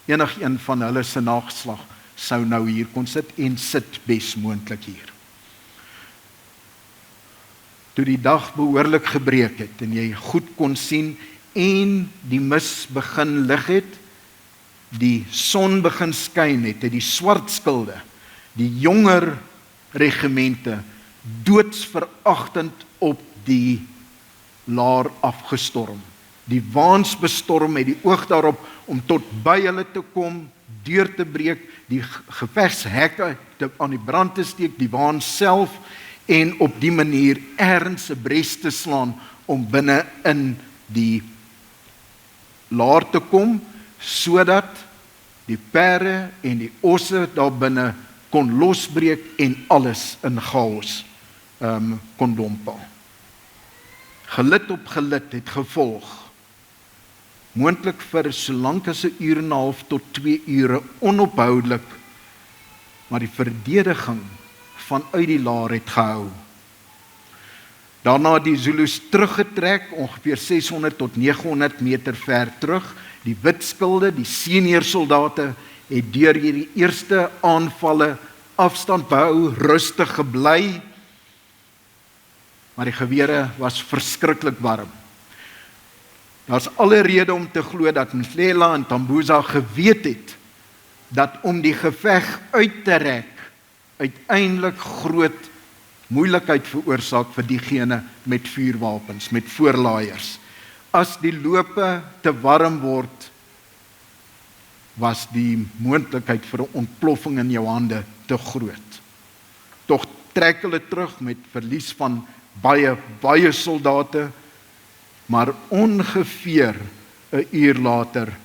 S3: Enigeen van hulle se nageslag sou nou hier kon sit en sit besmoontlik hier. Toe die dag behoorlik gebreek het en jy goed kon sien en die mis begin lig het, die son begin skyn het die swart skilde, die jonger regimente doodsveragtend op die laar afgestorm. Die waans bestorm met die oog daarop om tot by hulle te kom, deur te breek, die gevegshekke aan die brand te steek, die waans self, en op die manier ergens 'n bres te slaan om binne in die laar te kom, sodat die perde en die osse daar binne kon losbreek en alles in chaos kon dompel. Gelid op gelid het gevolg, moontlik vir so lank as 'n uur en 'n half tot 2 ure onophoudelik, maar die verdediging vanuit die laar het gehou. Daarna het die Zulus teruggetrek, ongeveer 600 tot 900 meter ver terug. Die wit skilde, die senior soldate, het deur hierdie eerste aanvalle afstand behou, rustig gebly, maar die gewere was verskriklik warm. Daar's alle rede om te glo dat Mhlela en Tambuza geweet het dat om die geveg uit te rek uiteindelik groot moeilikheid veroorsaak vir diegene met vuurwapens, met voorlaaiers. As die lope te warm word was die moontlikheid vir 'n ontploffing in jou hande te groot. Tog trek hulle terug met verlies van baie soldate, maar ongeveer 'n uur later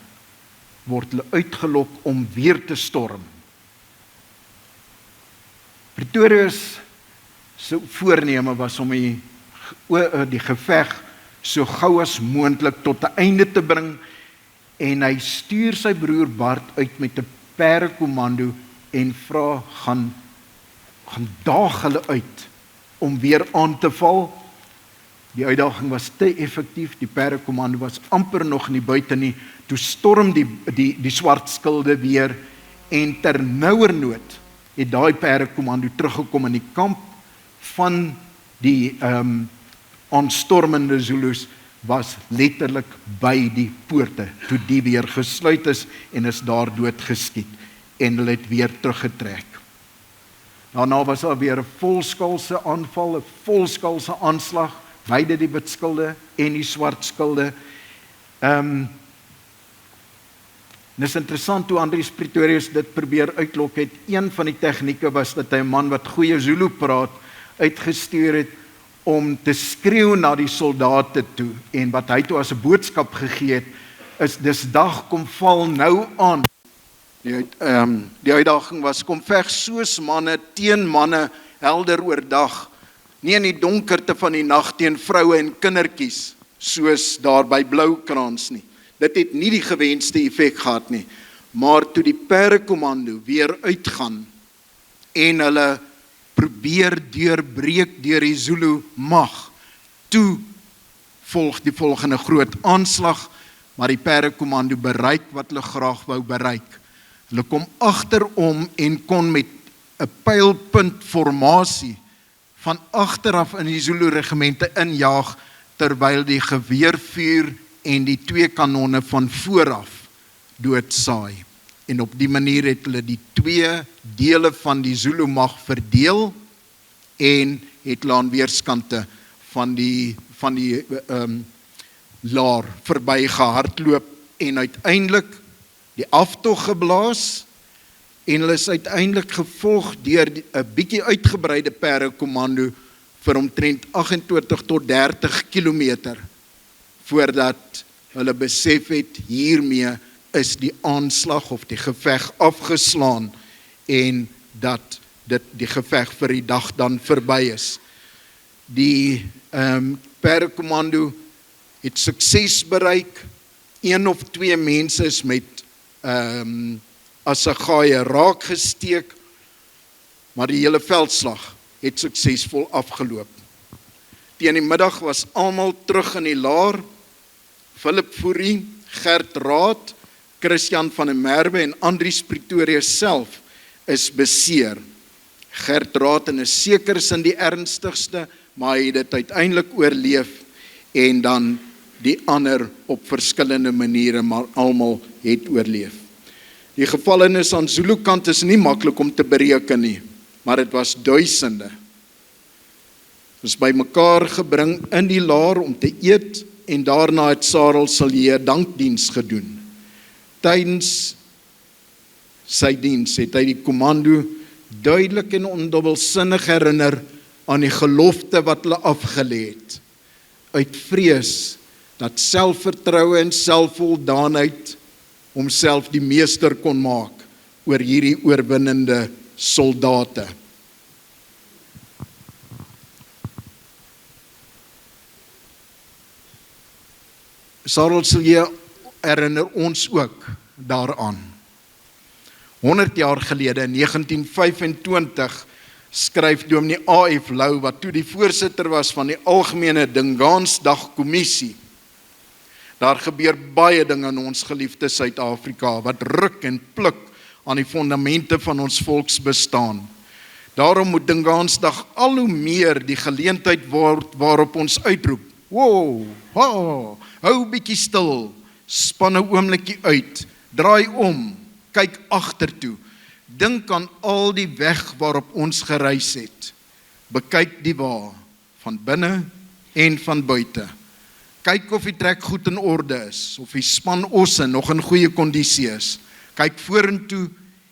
S3: word hulle uitgelok om weer te storm. Pretorius se voorneme was om die geveg so gou as moontlik tot 'n einde te bring, en hy stuur sy broer Bart uit met 'n perdekommando en vra, gaan daag hulle uit om weer aan te val. Die uitdaging was te effektief, die perdekommando was amper nog nie buite nie, toe storm die swart skilde weer, en ternauwernood het daai perdekommando teruggekom in die kamp van die aanstormende Zulus, was letterlik by die poorte, toe die weer gesluit is, en is daar doodgeskiet, en hulle het weer teruggetrek. Daarna was daar weer 'n volskaalse aanval, 'n volskaalse aanslag, beide die wit skilde en die swart skilde. Dit is interessant hoe Andries Pretorius dit probeer uitlok het. Een van die tegnieke was dat hy 'n man wat goeie Zulu praat, uitgestuur het om te skreeu na die soldate toe, en wat hy toe as 'n boodskap gegee het, is dis dag kom val nou aan. Die uitdaging was, kom veg soos manne teen manne, helder oordag, nie in die donkerte van die nag teen vroue en kindertjies, soos daar by Bloukrans nie. Dit het nie die gewenste effek gehad nie, maar toe die perdekommando weer uitgaan, en hulle probeer deurbreek deur die Zulu mag, toe volg die volgende groot aanslag, maar die perdekommando bereik wat hulle graag wou bereik. Hulle kom agterom en kon met 'n pylpunt formasie van agteraf in die Zulu regimente injaag, terwyl die geweervuur en die 2 kanonne van vooraf doodsaai. En op die manier het hulle die 2 dele van die Zulu mag verdeel, en het hulle aan weerskante van die laar verby gehardloop, en uiteindelik die aftog geblaas, en hulle is uiteindelik gevolg deur 'n bietjie uitgebreide perdekommando vir omtrent 28 tot 30 kilometer, voordat hulle besef het, hiermee is die aanslag of die geveg afgeslaan, en dat die geveg vir die dag dan verby is. Die perdekommando het sukses bereik, 1 of 2 mense is met assegaaie raak gesteek, maar die hele veldslag het suksesvol afgeloop. Teen die middag was almal terug in die laar. Philip Fourie, Gert Raad, Christian van der Merwe en Andries Pretorius self is beseer. Gert Raad in 'n sekere sin die ernstigste, maar hy het dit uiteindelik oorleef, en dan die ander op verskillende maniere, maar almal het oorleef. Die gevallenes aan Zulu kant is nie maklik om te bereken nie, maar dit was duisende. Is bymekaar gebring in die laar om te eet, en daarna het Sarel Silje dankdiens gedoen. Tydens sy diens het hy die kommando duidelik en ondubbelsinnig herinner aan die gelofte wat hulle afgelê het, uit vrees dat selfvertroue en selfvoldaanheid homself die meester kon maak oor hierdie oorwinnende soldate. Sarel Silje herinner ons ook daaraan. 100 jaar gelede, in 1925, skryf Dominee A.F. Lou, wat toe die voorsitter was van die Algemene Dingansdag Kommissie. Daar gebeur baie dinge in ons geliefde Suid-Afrika, wat ruk en pluk aan die fondamente van ons volksbestaan. Daarom moet Dingansdag al hoe meer die geleentheid word waarop ons uitroep. Wow, hou bietjie stil, span 'n oombliekie uit, draai om, kyk agtertoe, dink aan al die weg waarop ons gereis het. Bekyk die wa, van binne en van buite. Kyk of die trek goed in orde is, of die span osse nog in goeie kondisie is. Kyk vorentoe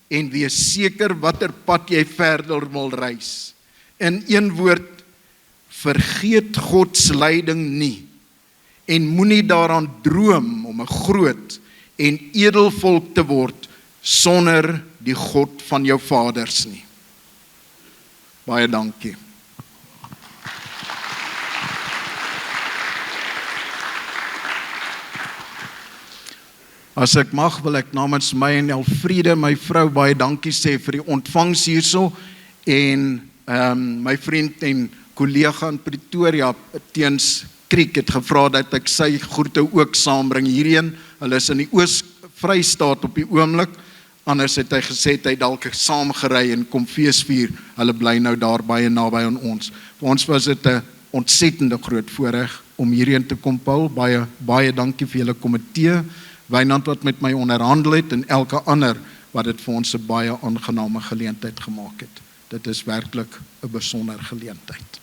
S3: en wees seker watter pad jy verder wil reis. In een woord, vergeet God se leiding nie en moenie daaraan droom om 'n groot en edel volk te word sonder die God van jou vaders nie. Baie dankie. As ek mag, wil ek namens my en Elfriede, my vrou, baie dankie sê vir die ontvangs hierso en my vriend en kollega in Pretoria, Teens Kriek, het gevra dat ek sy groete ook saambring hierheen. Hulle is in die Oos-Vrystaat op die oomblik. Anders het hy gesê hy dalk saamgery en kom feesvier. Hulle bly nou daar baie naby aan ons. Vir ons was dit 'n ontsettende groot voorreg om hierheen te kom, Paul. Baie dankie vir julle komitee, Wynand wat met my onderhandel het en elke ander wat dit vir ons 'n baie aangename geleentheid gemaak het. Dit is werklik 'n besondere geleentheid.